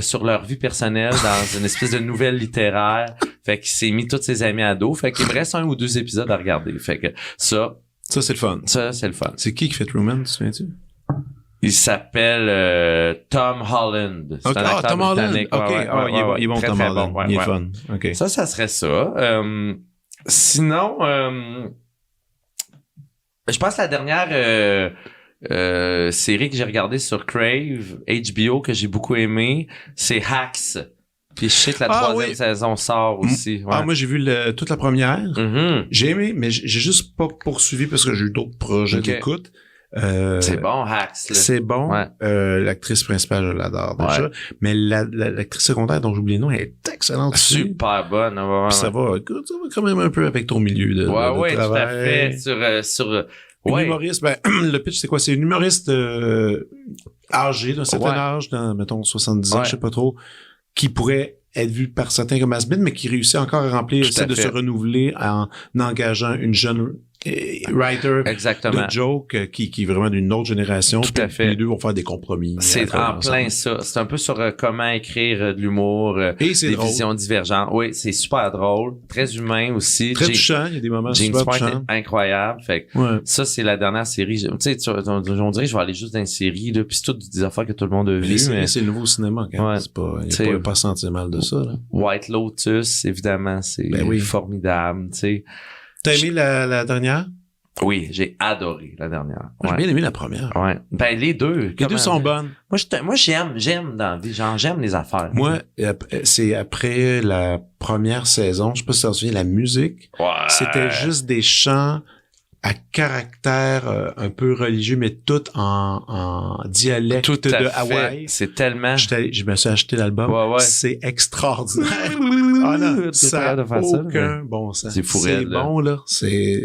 sur leur vie personnelle dans une espèce de nouvelle littéraire. Fait qu'il s'est mis tous ses amis à dos. Fait qu'il me reste 1 ou 2 épisodes à regarder. Fait que ça c'est le fun. Ça, c'est le fun. C'est qui fait Truman, tu te souviens-tu? Il s'appelle Tom Holland. C'est un acteur Tom britannique. Holland. Il est bon, très, Tom très Holland. bon. Il est fun. Okay. Ça serait ça. Sinon, je pense que la dernière série que j'ai regardée sur Crave, HBO, que j'ai beaucoup aimé, c'est Hacks. Puis je sais que la 3e saison sort aussi. Ouais. Ah, moi, j'ai vu toute la première. J'ai aimé, mais j'ai juste pas poursuivi parce que j'ai eu d'autres projets d'écoute. C'est bon, Hacks. Là. C'est bon. Ouais. L'actrice principale, je l'adore déjà. Mais l'actrice secondaire dont j'oublie le nom, elle est excellente. Super bonne. Puis ça va quand même un peu avec ton milieu de travail. Tout à fait. Sur une humoriste, le pitch, c'est quoi? C'est une humoriste âgée, d'un certain âge, dans, mettons, 70 ans, je sais pas trop, qui pourrait être vue par certains comme has-been, mais qui réussit encore à remplir, essaie de se renouveler en engageant une jeune writer exactement. de joke qui est vraiment d'une autre génération. Tout à fait. Les deux vont faire des compromis. C'est en plein ça. C'est un peu sur comment écrire de l'humour, des visions divergentes. Oui, c'est super drôle, très humain aussi. Très touchant, il y a des moments super touchants. Incroyable. Fait que ça, c'est la dernière série. Tu sais, on dirait que je vais aller juste dans une série, là, puis c'est toutes des affaires que tout le monde a vues. Mais c'est le nouveau cinéma, quand même. C'est pas, il n'y a pas sentir mal de ça, là. White Lotus, évidemment, c'est formidable, tu sais. T'as aimé la dernière? Oui, j'ai adoré la dernière. J'ai bien aimé la première. Ouais. Ben, les deux. Les deux sont bonnes. Moi, j'aime dans la vie. Genre, j'aime les affaires. Moi, c'est après la première saison, je sais pas si tu te souviens, la musique. Ouais. C'était juste des chants à caractère un peu religieux, mais tout en dialecte tout de Hawaï. C'est tellement... Je me suis acheté l'album. Ouais. C'est extraordinaire. Ah non, ça n'a aucun bon sens. C'est fou. C'est bon, là.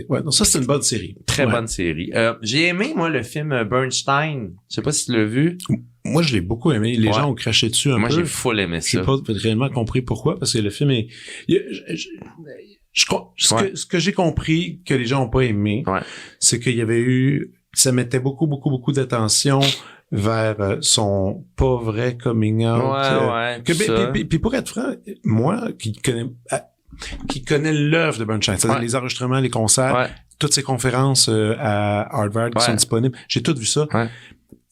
Non, ça, c'est une bonne série. Très bonne série. J'ai aimé, moi, le film Bernstein. Je sais pas si tu l'as vu. Moi, je l'ai beaucoup aimé. Les gens ont craché dessus un peu. Moi, j'ai full aimé ça. J'ai pas réellement compris pourquoi, parce que le film est... Ce que j'ai compris que les gens ont pas aimé, c'est qu'il y avait eu, ça mettait beaucoup d'attention vers son pas vrai coming out. Puis pour être franc, moi qui connais qui connaît l'œuvre de Bernstein, c'est-à-dire les enregistrements, les concerts, toutes ces conférences à Harvard qui sont disponibles. J'ai tout vu ça. Ouais.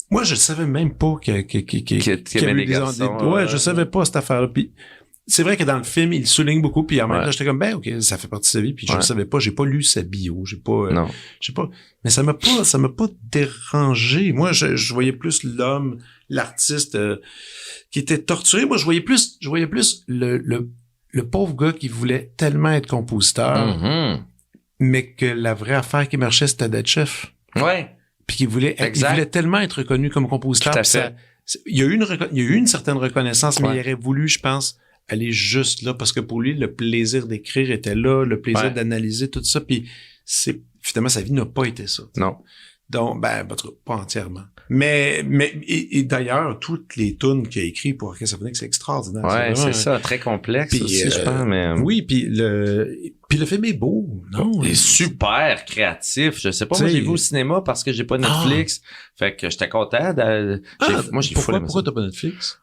Moi, je savais même pas qu'il y avait des garçons. Ouais, je savais pas cette affaire-là. Puis c'est vrai que dans le film, il souligne beaucoup, puis en même temps, j'étais comme, ben, ok, ça fait partie de sa vie, puis je le savais pas, j'ai pas lu sa bio, j'ai pas, mais ça m'a pas dérangé. Moi, je voyais plus l'homme, l'artiste, qui était torturé. Moi, je voyais plus le pauvre gars qui voulait tellement être compositeur, mais que la vraie affaire qui marchait, c'était d'être chef. Ouais. Puis qu'il voulait tellement être reconnu comme compositeur. Il y a eu une certaine reconnaissance, mais il aurait voulu, je pense, aller juste là, parce que pour lui, le plaisir d'écrire était là, le plaisir d'analyser tout ça, puis finalement, sa vie n'a pas été ça. Non. Donc, pas entièrement. Mais d'ailleurs, toutes les tunes qu'il a écrites pour Orchestre symphonique, c'est extraordinaire. Ouais, c'est ça, très complexe puis, aussi, je pense, mais... Oui, puis le film est beau, non? Il est super créatif. Je sais pas, moi, j'ai vu au cinéma parce que j'ai pas Netflix. Fait que j'étais content. Moi, j'ai pourquoi t'as pas Netflix?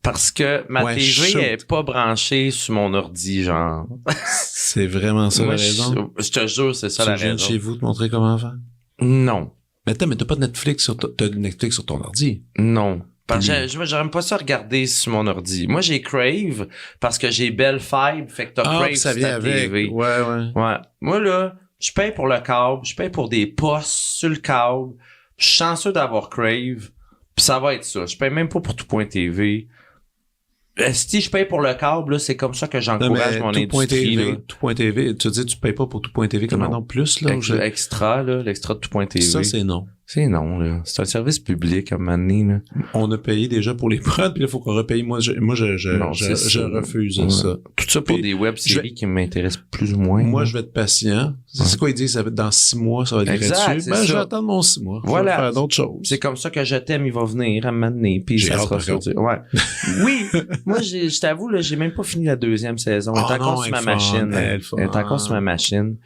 Parce que ma TV est pas branchée sur mon ordi, genre. C'est vraiment ça la raison? Je te jure, c'est ça la raison. Tu viens chez vous te montrer comment faire? Non. Mais t'as pas de Netflix sur ton ordi? Non. Parce que j'aime pas ça regarder sur mon ordi. Moi, j'ai Crave parce que j'ai Bell Fibre, fait que t'as Crave ça vient sur ta TV. Ouais. Moi, là, je paye pour le câble, je paye pour des postes sur le câble. Je suis chanceux d'avoir Crave, puis ça va être ça. Je paye même pas pour tout.tv. Si je paye pour le câble, là, c'est comme ça que j'encourage mon industrie. Tout.tv, tu dis tu payes pas pour tout.tv comme maintenant plus, là? L'extra de tout.tv. Ça, c'est non. C'est non, là. C'est un service public, à un moment donné, là. On a payé déjà pour les prods, puis là, il faut qu'on repaye. Moi, je refuse ça. Tout ça pour des web-séries qui m'intéressent plus ou moins. Moi, je vais être patient. C'est quoi, ils disent, ça va être dans 6 mois, ça va être gratuit. Je vais attendre mon 6 mois. Voilà. Je vais faire d'autres choses. C'est comme ça que je t'aime, il va venir à un moment donné, puis ça sera sorti. Ouais. Oui. Moi, je t'avoue, là, j'ai même pas fini la 2e saison. Elle est encore sur ma machine. Elle est encore sur ma machine.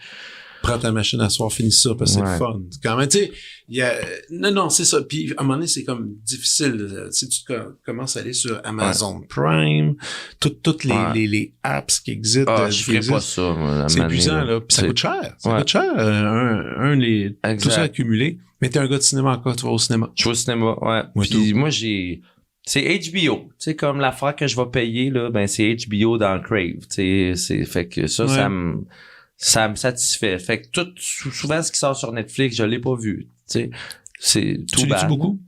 Prends ta machine à soir, finis ça, parce que c'est le fun. Quand même, tu sais, non, c'est ça. Puis, à un moment donné, c'est comme difficile. Si tu commences à aller sur Amazon Prime, toutes les apps qui existent. Je ferais pas ça, moi, c'est épuisant, là. Puis ça coûte cher. Ça coûte cher, tout ça accumulé. Mais t'es un gars de cinéma encore, tu vas au cinéma. Je vais au cinéma, ouais. Puis moi, c'est HBO. Tu sais, comme l'affaire que je vais payer, là, ben, c'est HBO dans le Crave. Tu sais, fait que ça me satisfait. Fait que souvent, ce qui sort sur Netflix, je l'ai pas vu. Tu sais, c'est tout bad. Tu lis beaucoup?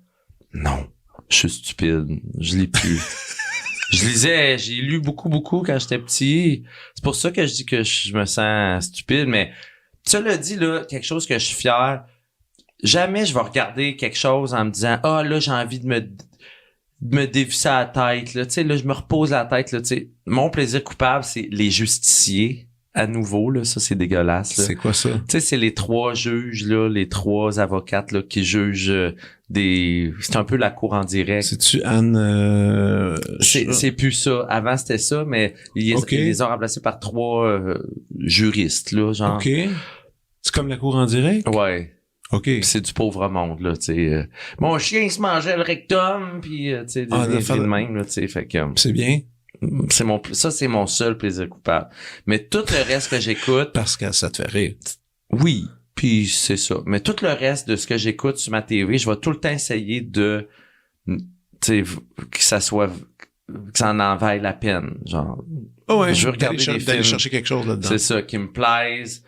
Non. Je suis stupide. Je lis plus. J'ai lu beaucoup quand j'étais petit. C'est pour ça que je dis que je me sens stupide, mais cela dit, là, quelque chose que je suis fier, jamais je vais regarder quelque chose en me disant, là, j'ai envie de me dévisser la tête, là. Tu sais, là, je me repose la tête, là, tu sais. Mon plaisir coupable, c'est Les Justiciers. À nouveau, là, ça, c'est dégueulasse, là. C'est quoi ça? Tu sais, c'est les 3 juges, là, les 3 avocates, là, qui jugent c'est un peu la cour en direct. C'est-tu Anne, c'est plus ça. Avant, c'était ça, mais ils les ont remplacés par 3 juristes, là, genre. OK. C'est comme la cour en direct? Ouais. OK. Pis c'est du pauvre monde, là, tu sais. Mon chien, il se mangeait le rectum, puis tu sais, des de même, là, tu sais, fait que... C'est bien. C'est mon seul plaisir coupable. Mais tout le reste que j'écoute... Parce que ça te fait rire. Oui, puis c'est ça. Mais tout le reste de ce que j'écoute sur ma TV, je vais tout le temps essayer de... Tu sais, que ça en vaille la peine, genre. Je veux regarder des films. Chercher quelque chose là-dedans. C'est ça, qui me plaise.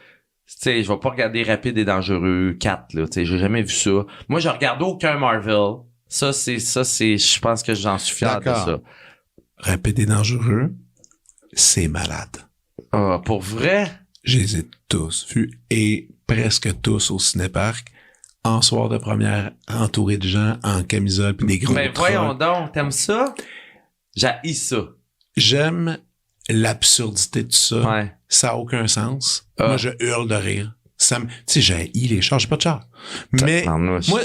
Tu sais, je vais pas regarder Rapide et Dangereux 4, là. Tu sais, j'ai jamais vu ça. Moi, je regarde aucun Marvel. Ça, je pense que j'en suis fier de ça. Rapide et Dangereux, c'est malade. Ah, pour vrai? Je les ai tous vus et presque tous au cinéparc en soir de première, entouré de gens en camisole pis des gros Mais voyons donc, t'aimes ça? J'haïs ça. J'aime l'absurdité de ça. Ouais. Ça a aucun sens. Moi, je hurle de rire. Tu sais, j'ai les chars, j'ai pas de char. Mais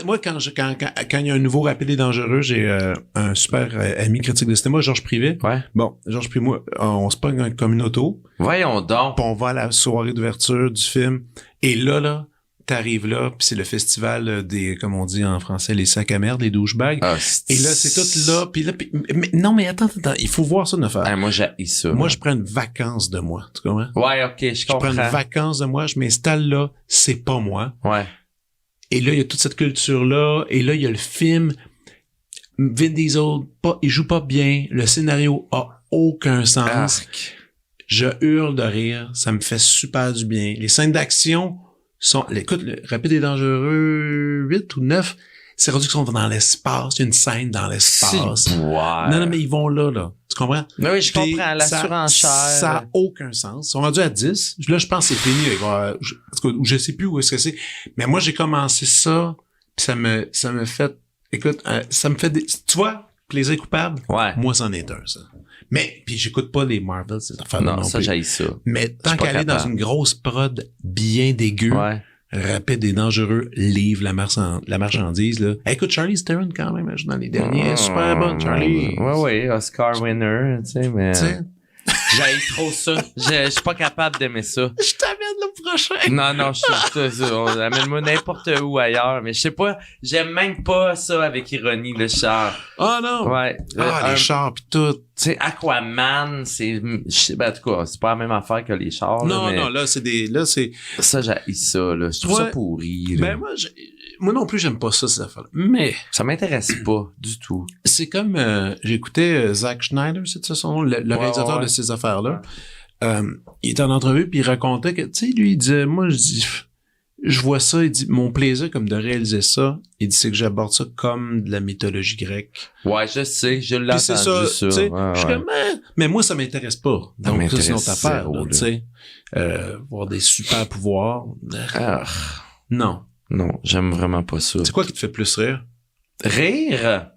moi quand il y a un nouveau Rapide et Dangereux, j'ai un super ami critique de cinéma, Georges Privé. Ouais. Bon, Georges Privé, moi, on se pogne comme une auto. Voyons donc. Puis on va à la soirée d'ouverture du film. Et là, t'arrives là, puis c'est le festival des, comme on dit en français, les sacs à merde, les douchebags. Ah, et là, c'est tout là, puis là, non, mais attends, il faut voir ça, une affaire. Moi, j'ai ça. Moi, je prends une vacance de moi, tu comprends? Ouais, ok, je comprends. Je prends une vacance de moi, je m'installe là, c'est pas moi. Ouais. Et là, il y a toute cette culture-là, et là, il y a le film. Vin Diesel, il joue pas bien, le scénario a aucun sens. Arc. Je hurle de rire, ça me fait super du bien. Les scènes d'action sont, écoute, le Rapide et Dangereux 8 ou 9, c'est rendu qu'ils sont dans l'espace, il y a une scène dans l'espace. Non, mais ils vont là. Tu comprends? Oui, je comprends, la surenchère. Ça a aucun sens. Ils sont rendus à 10. Là, je pense que c'est fini. Je sais plus où est-ce que c'est. Mais moi, j'ai commencé ça, puis ça me fait, écoute, ça me fait tu vois, plaisir coupable. Ouais. Moi, c'en est un, ça. Mais, puis j'écoute pas les Marvel, ces affaires-là non ça, j'haïs ça. Mais tant qu'elle est dans une grosse prod bien dégueu, Rapide et Dangereux livre la marchandise, là. Hey, écoute, Charlize Theron, quand même, dans les derniers, elle est super bonne, Charlie. Oui, Oscar winner, tu sais, mais... J'haïs trop ça. Je suis pas capable d'aimer ça. Je t'amène le prochain. Non, amène-moi n'importe où ailleurs. Mais je sais pas, j'aime même pas ça avec ironie, le char. Oh non! Ouais. Les chars pis tout. Tu sais, Aquaman, en tout cas, c'est pas la même affaire que les chars. Non, là, c'est... Ça, j'haïs ça, là. Je trouve ça pourri, là. Ben, moi non plus, j'aime pas ça, ces affaires-là. Mais... Ça m'intéresse pas, du tout. C'est comme, j'écoutais Zack Schneider, c'est ça son nom, le réalisateur de ces affaires-là. Il était en entrevue puis il racontait que, tu sais, lui, il disait, moi, je vois ça, il dit, mon plaisir comme de réaliser ça, il dit, c'est que j'aborde ça comme de la mythologie grecque. Ouais, je sais, je l'ai entendu ça. Je suis comme, mais moi, ça m'intéresse pas. Donc, ça, c'est notre affaire, tu sais. Voir des super pouvoirs. Non. Non, j'aime vraiment pas ça. C'est quoi qui te fait plus rire? Rire?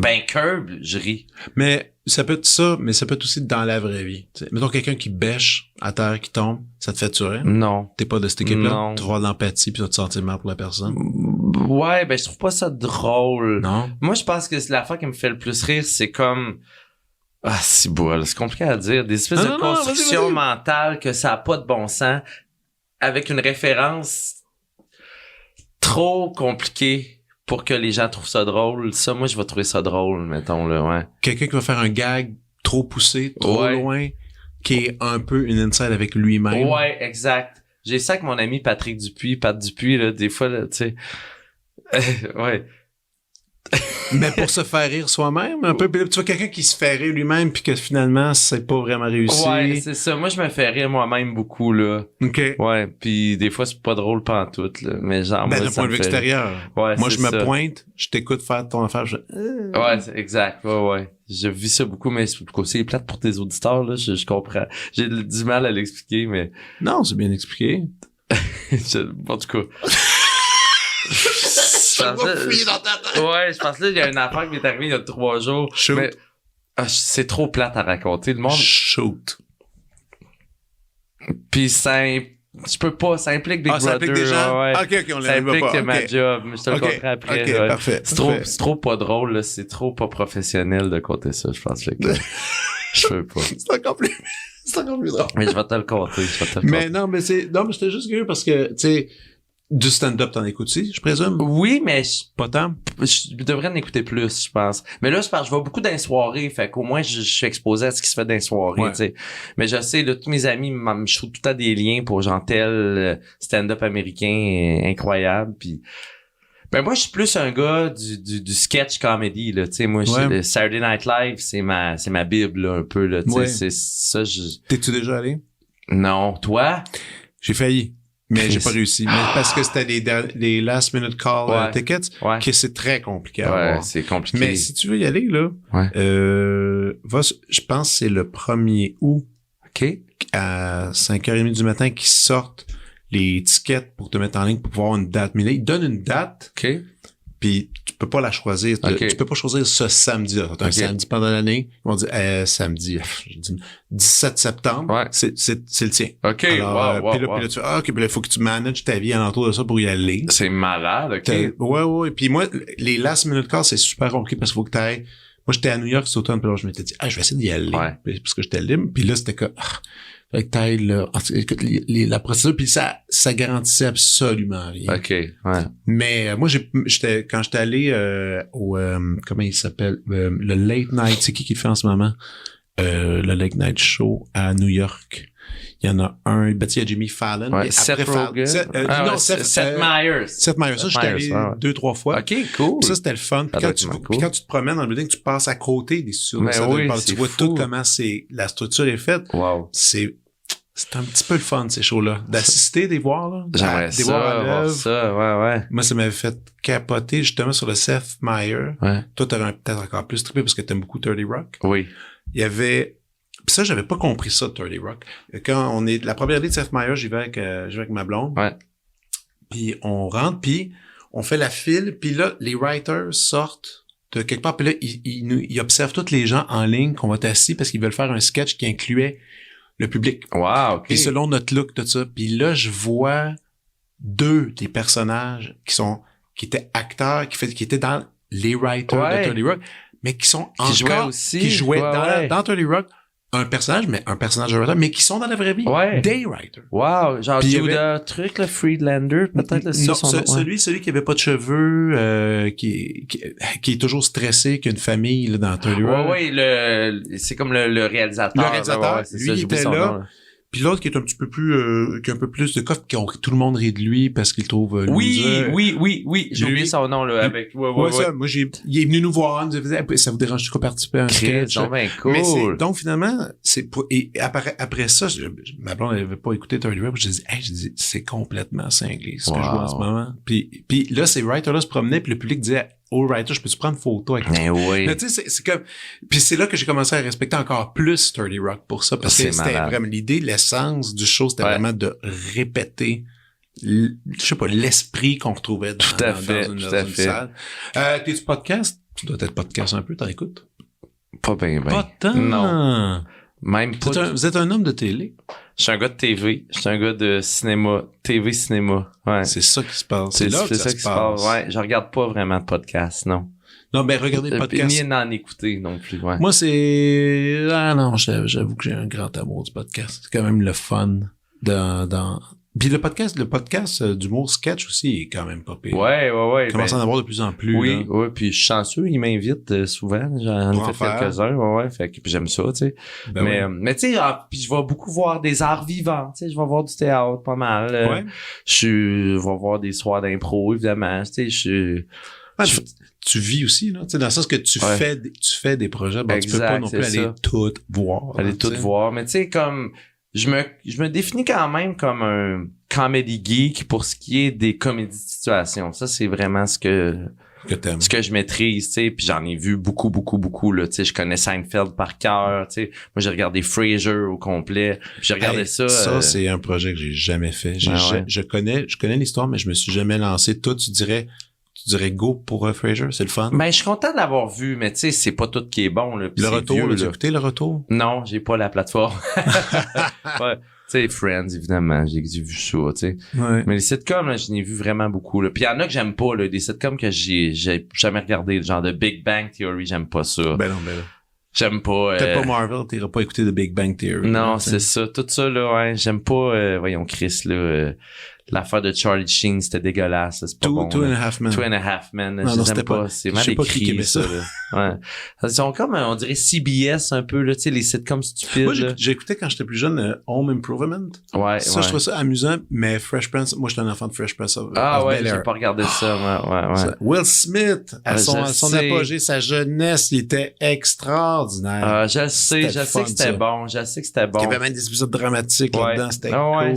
Ben, Curb, je ris. Mais ça peut être ça, mais ça peut être aussi dans la vraie vie. T'sais. Mettons quelqu'un qui bêche à terre, qui tombe, ça te fait rire? Non. T'es pas de cette équipe-là? Non. Tu vas avoir de l'empathie puis tu vas te sentir mal pour la personne? Ouais, ben je trouve pas ça drôle. Non? Moi, je pense que l'affaire qui me fait le plus rire, c'est comme... Ah, c'est beau, c'est compliqué à dire. Des espèces de constructions mentales que ça a pas de bon sens avec une référence trop compliquée pour que les gens trouvent ça drôle. Ça, moi, je vais trouver ça drôle, mettons, là, ouais. Quelqu'un qui va faire un gag trop poussé, trop loin, qui est un peu une inside avec lui-même. Ouais, exact. J'ai ça avec mon ami Pat Dupuis, là, des fois, là, tu sais. Ouais. Mais pour se faire rire soi-même, un peu. Puis là, tu vois quelqu'un qui se fait rire lui-même puis que finalement, c'est pas vraiment réussi. Ouais, c'est ça. Moi, je me fais rire moi-même beaucoup, là. OK. Ouais, puis des fois, c'est pas drôle pantoute, là. Mais genre, moi, d'un point de vue extérieur. Ouais, moi, je me pointe, je t'écoute faire ton affaire, Ouais, exact. Ouais. Je vis ça beaucoup, mais c'est plate pour tes auditeurs, là. Je comprends. J'ai du mal à l'expliquer, mais... Non, c'est bien expliqué. En tout cas... Ouais, je pense que là, il y a une affaire qui m'est arrivée il y a 3 jours. Shoot. Mais, c'est trop plate à raconter. Le monde... Shoot. Puis je peux pas, ça implique Big Brother. Ça implique des gens? Ouais. OK, on ça implique pas. ma job. Mais je te le conterai après. OK, parfait. C'est trop pas drôle, là. C'est trop pas professionnel de compter ça, je pense. Que je peux pas. C'est encore plus drôle. Mais je vais te le compter. Mais non, mais j'étais juste curieux parce que, tu sais, du stand-up, t'en écoutes aussi, je présume? Oui, mais pas tant. Je devrais en écouter plus, je pense. Mais là, je vais beaucoup dans les soirées, fait qu'au moins, je suis exposé à ce qui se fait dans les soirées, tu sais. Mais je sais, là, tous mes amis, je trouve tout le temps des liens pour genre tel stand-up américain incroyable, puis... Ben moi, je suis plus un gars du sketch comedy, là, tu sais. Moi, le Saturday Night Live, c'est ma bible, là, un peu, là, tu sais. C'est ça, T'es-tu déjà allé? Non. Toi? J'ai failli. Mais j'ai pas réussi. Mais parce que c'était les last minute call tickets, que c'est très compliqué à avoir. C'est compliqué. Mais si tu veux y aller, là, je pense que c'est le 1er août. OK. À 5h30 du matin qu'ils sortent les tickets pour te mettre en ligne pour pouvoir une date. Mais là, ils donnent une date. OK. Puis tu peux pas la choisir. Tu peux pas choisir ce samedi-là. Un samedi pendant l'année. Ils vont dire samedi, 17 septembre. Ouais. C'est le tien. OK. Alors, puis là, tu fais, OK, puis là, il faut que tu manages ta vie alentour de ça pour y aller. C'est malade, OK. Ouais. Puis moi, les last minute calls, c'est super compliqué parce qu'il faut que tu ailles. Moi, j'étais à New York cet automne, puis là, je m'étais dit, je vais essayer d'y aller. Parce que j'étais libre. Puis là, c'était que, Fait que t'ailles, là, écoute, la procédure, puis ça garantissait absolument rien. OK, ouais. Mais moi, quand j'étais allé au, comment il s'appelle, le Late Night, c'est qui le fait en ce moment? Le Late Night Show à New York. Il y en a un, il y a Jimmy Fallon. Ouais, Seth Rogen. Seth Meyers. Seth Meyers. Ça, j'étais allé 2-3 fois. OK, cool. Ça, c'était le fun. Puis quand tu te promènes dans le building, tu passes à côté des studios. Tu vois tout comment la structure est faite. Wow. C'est un petit peu le fun, ces shows-là. D'assister, des voir, là. J'aimerais des voir ça, ouais. Moi, ça m'avait fait capoter, justement, sur le Seth Meyers. Ouais. Toi, t'aurais peut-être encore plus trippé parce que t'aimes beaucoup 30 Rock. Oui. Il y avait... Puis ça, j'avais pas compris ça de 30 Rock. Quand on est... La première année de Seth Meyers, j'y vais avec ma blonde. Ouais. Puis on rentre, puis on fait la file, puis là, les writers sortent de quelque part, puis là, ils observent tous les gens en ligne qu'on va être assis parce qu'ils veulent faire un sketch qui incluait le public. Wow, OK. Puis selon notre look, tout ça. Puis là, je vois 2 des personnages qui étaient acteurs, qui étaient dans les writers de 30 Rock, mais qui sont qui jouaient dans 30 Rock, un personnage de writer, mais qui sont dans la vraie vie. Ouais. Des writers. Wow. Genre, Judah truc, le Friedlander, peut-être, non, celui qui avait pas de cheveux, qui est toujours stressé, qui a une famille, là, dans 30 Rock. Ouais, c'est comme le réalisateur. Le réalisateur, lui, il était là. Puis l'autre qui est un petit peu plus, qui a un peu plus de coffre, tout le monde rit de lui parce qu'il trouve loser. Oui. J'ai oublié son nom, là, avec, ouais. Ça, moi, il est venu nous voir, il nous disait, ça vous dérange de participer à un sketch? Ben cool. Mais donc, finalement, et après ça, ma blonde, elle avait pas écouté 30 Rock, je disais, c'est complètement cinglé, ce que je vois en ce moment. Puis là, ces writers-là se promenaient, puis le public disait, oh, writer, je peux-tu prendre une photo avec toi? Mais oui. Tu sais, c'est comme, puis c'est là que j'ai commencé à respecter encore plus 30 Rock pour ça, parce que c'était vraiment l'idée, l'essence du show, c'était vraiment de répéter, je sais pas, l'esprit qu'on retrouvait dans une salle. T'es-tu podcast? Tu dois être podcast un peu, t'en écoutes? Pas bien. Pas tant. Non. Même pas. Vous êtes un homme de télé? Je suis un gars de TV. Je suis un gars de cinéma. TV, cinéma. Ouais. C'est ça qui se passe. C'est là que ça se passe. Ouais. Je regarde pas vraiment de podcast, non. Non, ben, regardez le podcast. Ni d'en écouter non plus, ouais. Moi, non, j'avoue que j'ai un grand amour du podcast. C'est quand même le fun Puis le podcast d'humour sketch aussi est quand même pas pire. Ouais. Il commence à en avoir de plus en plus. Oui, puis je suis chanceux, il m'invite souvent. J'en ai fait quelques-uns, ouais. Fait que puis j'aime ça, tu sais. Mais tu sais, puis je vais beaucoup voir des arts vivants, tu sais, je vais voir du théâtre pas mal. Je vais voir des soirs d'impro, évidemment, tu sais, tu vis aussi, là, tu sais, dans le sens que tu fais des projets, tu peux pas non plus aller tout voir. Voir, mais tu sais, comme je me définis quand même comme un comedy geek pour ce qui est des comédies de situation. Ça, c'est vraiment ce que je maîtrise, tu sais, puis j'en ai vu beaucoup, là, tu sais, je connais Seinfeld par cœur, tu sais. Moi, j'ai regardé Frasier au complet, puis j'ai regardé ça. Ça, c'est un projet que j'ai jamais fait. Je connais l'histoire, mais je me suis jamais lancé. Toi, tu dirais go pour Frasier, c'est le fun. Ben, je suis content de l'avoir vu, mais tu sais, c'est pas tout qui est bon, là. Le retour, tu as écouté le retour? Non, j'ai pas la plateforme. Ouais. Tu sais, Friends, évidemment, j'ai vu ça, tu sais. Ouais. Mais les sitcoms, là, je n'ai vu vraiment beaucoup, là. Puis il y en a que j'aime pas, là. Des sitcoms que j'ai jamais regardé, genre de Big Bang Theory, j'aime pas ça. Ben non. J'aime pas. Peut-être pas Marvel, t'iras pas écouter de Big Bang Theory. Non, c'est ça. Tout ça, là, ouais. J'aime pas, voyons, Chris, là, l'affaire de Charlie Sheen, c'était dégueulasse. C'est pas bon. Two and a Half Men. Two and a Half Men. Non, c'était pas. C'est mal écrit, ça. Ouais. Ils sont comme, on dirait CBS un peu, là, tu sais, les sitcoms stupides. Moi, j'ai écouté quand j'étais plus jeune, Home Improvement. Ouais. Ça, je trouvais ça amusant, mais Fresh Prince, moi, j'étais un enfant de Fresh Prince of Bel-Air. J'ai pas regardé ça, ouais. Will Smith, à son apogée, sa jeunesse, il était extraordinaire. Je sais que c'était bon. Il y avait même des épisodes dramatiques là-dedans, c'était cool. Ouais,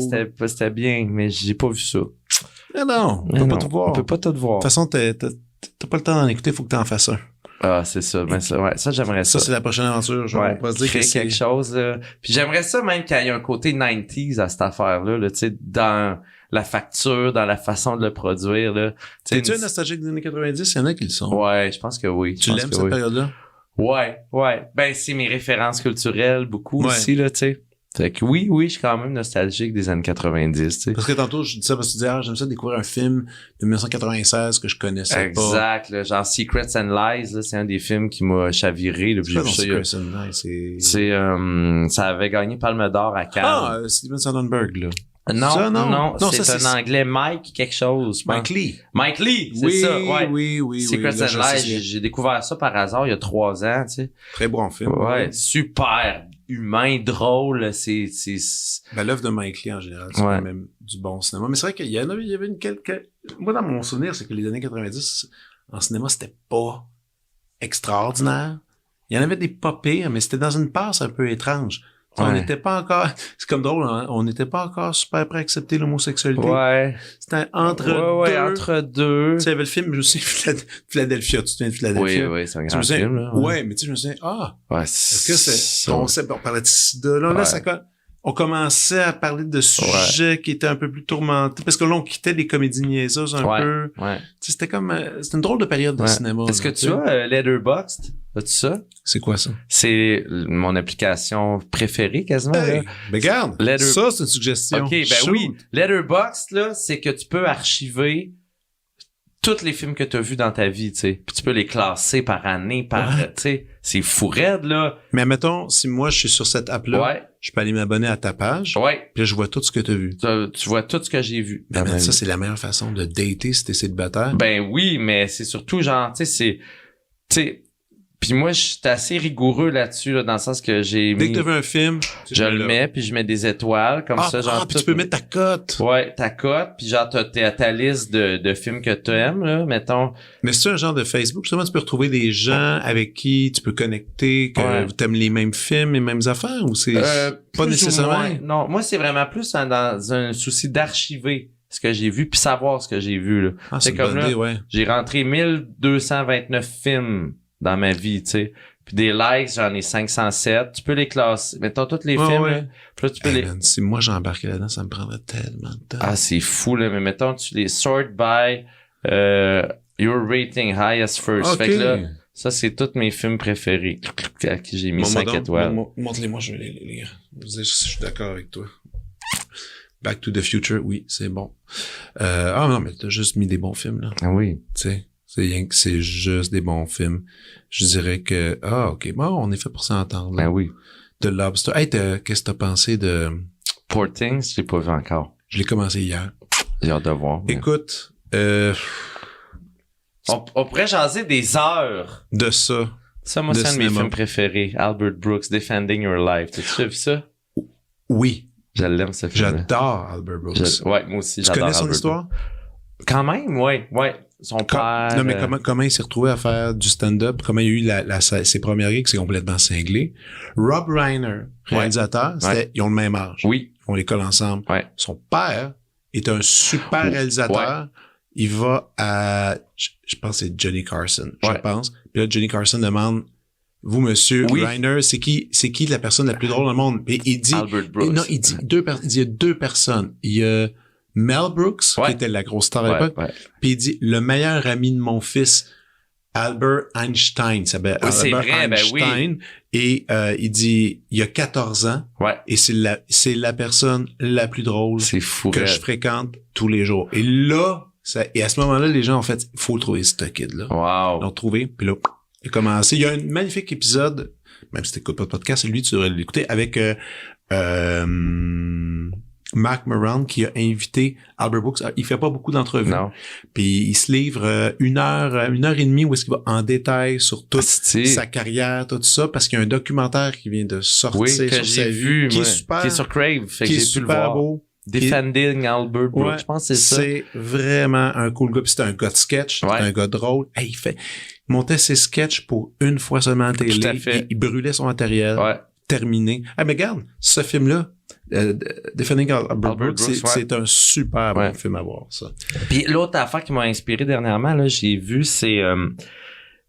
c'était bien, mais j'ai pas vu ça. Mais non, on peut pas tout voir. On peut pas tout voir. De toute façon, t'as pas le temps d'en écouter, faut que t'en fasses un. Ah, c'est ça. Ben, ça, j'aimerais ça. Ça, c'est la prochaine aventure. Je vais pas se dire créer quelque chose, là. Puis j'aimerais ça même qu'il y ait un côté 90s à cette affaire-là, là, tu sais, dans la facture, dans la façon de le produire, là. T'es-tu un nostalgique des années 90? Il y en a qui le sont. Ouais, je pense que oui. Tu l'aimes, cette période-là? Ouais. Ben, c'est mes références culturelles, beaucoup aussi, là, tu sais. Fait que oui, je suis quand même nostalgique des années 90, tu sais. Parce que tantôt, je dis ça parce que tu dis, j'aime ça découvrir un film de 1996 que je connaissais pas. Exact, là, genre Secrets and Lies, là, c'est un des films qui m'a chaviré, là, j'ai vu ça. Secrets and Lies, ça avait gagné Palme d'Or à Cannes. Ah, Steven Soderbergh, là. Non, c'est un anglais Mike quelque chose. Mike Lee, c'est ça, ouais. Oui. Secrets and Lies, j'ai découvert ça par hasard il y a 3 ans, tu sais. Très bon film. Ouais, super humain, drôle, c'est... Ben, l'œuvre de Mike Lee, en général, c'est quand même du bon cinéma. Mais c'est vrai qu'il y avait moi, dans mon souvenir, c'est que les années 90, en cinéma, c'était pas extraordinaire. Il y en avait des pas pires, mais c'était dans une passe un peu étrange. On n'était pas encore, c'est comme drôle, hein? On n'était pas encore super prêt à accepter l'homosexualité. Ouais. C'était entre deux. Entre deux. Tu sais, il y avait le film, je sais, Philadelphia, tu te souviens de Philadelphia? Oui, c'est un grand film, là. Ouais, mais tu sais, je me souviens, est-ce que c'est, on parlait de sida, là, on commençait à parler de sujets qui étaient un peu plus tourmentés, parce que là, on quittait des comédies niaiseuses un peu. Ouais. Tu sais, c'était comme, c'était une drôle de période de cinéma. Est-ce que tu as Letterboxd? As-tu ça? C'est quoi ça? C'est mon application préférée quasiment. Hey, là. Mais regarde, ça c'est une suggestion. OK, ben oui. Letterboxd, là, c'est que tu peux archiver tous les films que tu as vus dans ta vie, tu sais. Puis tu peux les classer par année, tu sais. C'est fou raide, là. Mais admettons, si moi je suis sur cette app-là, je peux aller m'abonner à ta page. Ouais. Puis là, je vois tout ce que tu as vu. Tu vois tout ce que j'ai vu. Ben, ça, c'est la meilleure façon de dater si t'es célibataire. Ben oui, mais c'est surtout genre, tu sais, puis moi, je suis assez rigoureux là-dessus, là, dans le sens que Dès que tu veux un film, je le mets, puis je mets des étoiles, comme ça, genre... puis tu peux mettre ta cote. Ouais, ta cote, puis genre, t'as ta liste de films que tu aimes, là, mettons. Mais c'est un genre de Facebook, justement, tu peux retrouver des gens avec qui tu peux connecter, que t'aimes les mêmes films, les mêmes affaires, ou c'est pas nécessairement... Non, moi, c'est vraiment plus dans un souci d'archiver ce que j'ai vu, puis savoir ce que j'ai vu, là. C'est comme là, j'ai rentré 1229 films dans ma vie, tu sais. Puis des likes, j'en ai 507. Tu peux les classer. Mettons tous les films, là. Puis là, tu peux man, si moi j'embarquais là-dedans, ça me prendrait tellement de temps. Ah, c'est fou, là. Mais mettons, tu les sort by your rating highest first. Okay. Fait que là, ça, c'est tous mes films préférés à qui j'ai mis 5 étoiles. Montre-les-moi, je vais les lire. Je suis d'accord avec toi. Back to the Future, oui, c'est bon. Non, mais t'as juste mis des bons films, là. Ah oui. Tu sais. C'est juste des bons films. Je dirais que, OK, bon, on est fait pour s'entendre. Ben oui. The Lobster. Hey, qu'est-ce que t'as pensé de... Poor Things, je l'ai pas vu encore. Je l'ai commencé hier. J'ai hâte de voir. Écoute, on pourrait jaser des heures. De ça. Ça, moi, c'est un de mes films préférés. Albert Brooks, Defending Your Life. T'as vu ça? Oui. Je l'aime, ce film. J'adore Albert Brooks. Ouais, moi aussi, j'adore. Tu connais son histoire? Quand même, ouais. Son père... Non, mais comment il s'est retrouvé à faire du stand-up? Comment il a eu ses premières gigs? C'est complètement cinglé. Rob Reiner, réalisateur, ils ont le même âge. Oui. Ils font l'école ensemble. Ouais. Son père est un super réalisateur. Ouais. Il va à... Je pense que c'est Johnny Carson, je pense. Puis là, Johnny Carson demande... Vous, monsieur Reiner, c'est qui la personne la plus drôle au monde? Et il dit... Albert Brooks. Non, il dit il y a deux personnes. Il y a Mel Brooks, qui était la grosse star à l'époque. Puis il dit, le meilleur ami de mon fils, Albert Einstein. Il s'appelle Albert Einstein. Et il dit, il y a 14 ans. Ouais. Et c'est la personne la plus drôle que je fréquente tous les jours. Et là, et à ce moment-là, les gens ont fait, il faut trouver ce kid-là. Wow. Ils l'ont trouvé. Puis là, il a commencé. Il y a un magnifique épisode, même si t'écoutes pas de podcast, lui, tu devrais l'écouter, avec Mark Maron qui a invité Albert Brooks. Il fait pas beaucoup d'entrevues. Non. Puis il se livre une heure et demie où est-ce qu'il va en détail sur toute sa carrière, tout ça, parce qu'il y a un documentaire qui vient de sortir sur sa vie, qui est sur Crave, qui est super beau. Defending Albert Brooks, je pense que c'est ça. C'est vraiment un cool gars. Puis c'est un gars de sketch, c'est un gars drôle. Hey, il montait ses sketchs pour une fois seulement à la télé. Tout à fait. Il brûlait son matériel. Terminé. Ah, mais regarde, ce film-là, Defending Albert Brooks, c'est un super bon film à voir, ça. Puis l'autre affaire qui m'a inspiré dernièrement, là, j'ai vu, c'est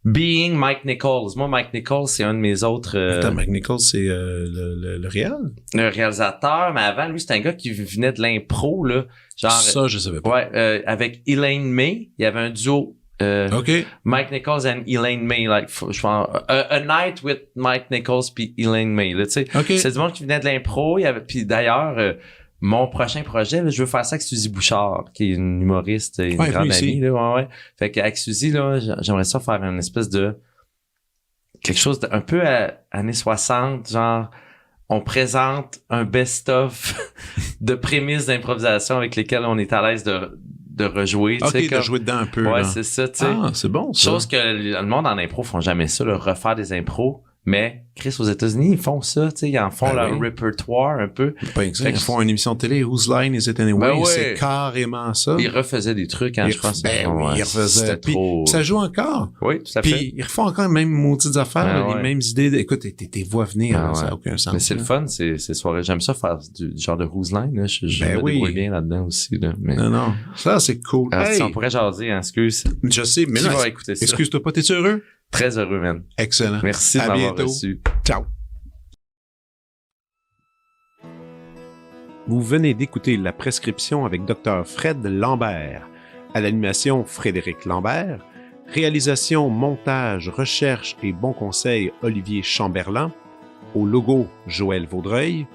Being Mike Nichols. Moi, Mike Nichols, c'est un de mes autres... Attends, Mike Nichols, c'est le réal? Le réalisateur, mais avant, lui, c'est un gars qui venait de l'impro, là. Genre, ça, je savais pas. Ouais, avec Elaine May, il y avait un duo Mike Nichols and Elaine May, like, je pense, a Night with Mike Nichols puis Elaine May, là, tu sais. C'est du monde qui venait de l'impro, puis d'ailleurs, mon prochain projet, là, je veux faire ça avec Suzy Bouchard, qui est une humoriste, une grande amie, là, ouais. Fait qu'avec Suzy, là, j'aimerais ça faire une espèce de, quelque chose d'un peu années 60, genre, on présente un best-of de prémices d'improvisation avec lesquelles on est à l'aise de rejouer. OK, de jouer dedans un peu. Ouais, là. c'est ça, tu sais. Ah, c'est bon, ça. Chose que le monde en impro font jamais ça, là, refaire des impros. Mais, Chris, aux États-Unis, ils font ça, tu sais, ils en font leur répertoire un peu. Pas exact. Ils font une émission de télé, Whose Line Is It Anyway? C'est carrément ça. Ils refaisaient des trucs, hein, je pense. Ils refaisaient. C'était trop... Ça joue encore. Oui, tout à fait. Puis, ils refont encore les mêmes maudites affaires, les mêmes idées. Écoute, tes voix venir, là, ça n'a aucun sens. Mais c'est le fun, ces soirées. J'aime ça faire du genre de Whose Line, là. Je me débrouille bien là-dedans aussi, là. Mais... Non. Ça, c'est cool. Si on pourrait jaser, hein, excuse. Je sais, mais qui là, va écouter ça? Excuse-toi pas, t'es heureux? Très heureux, man. Excellent. Merci de m'avoir reçu. Ciao. Vous venez d'écouter La Prescription avec Dr. Fred Lambert. À l'animation, Frédéric Lambert. Réalisation, montage, recherche et bons conseils, Olivier Chamberlain. Au logo, Joël Vaudreuil.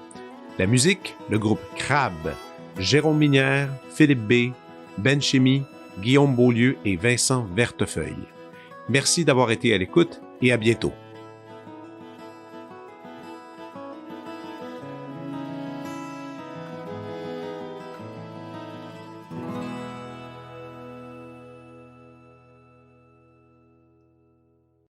La musique, le groupe Crabe. Jérôme Minière, Philippe B., Ben Chimie, Guillaume Beaulieu et Vincent Vertefeuille. Merci d'avoir été à l'écoute et à bientôt.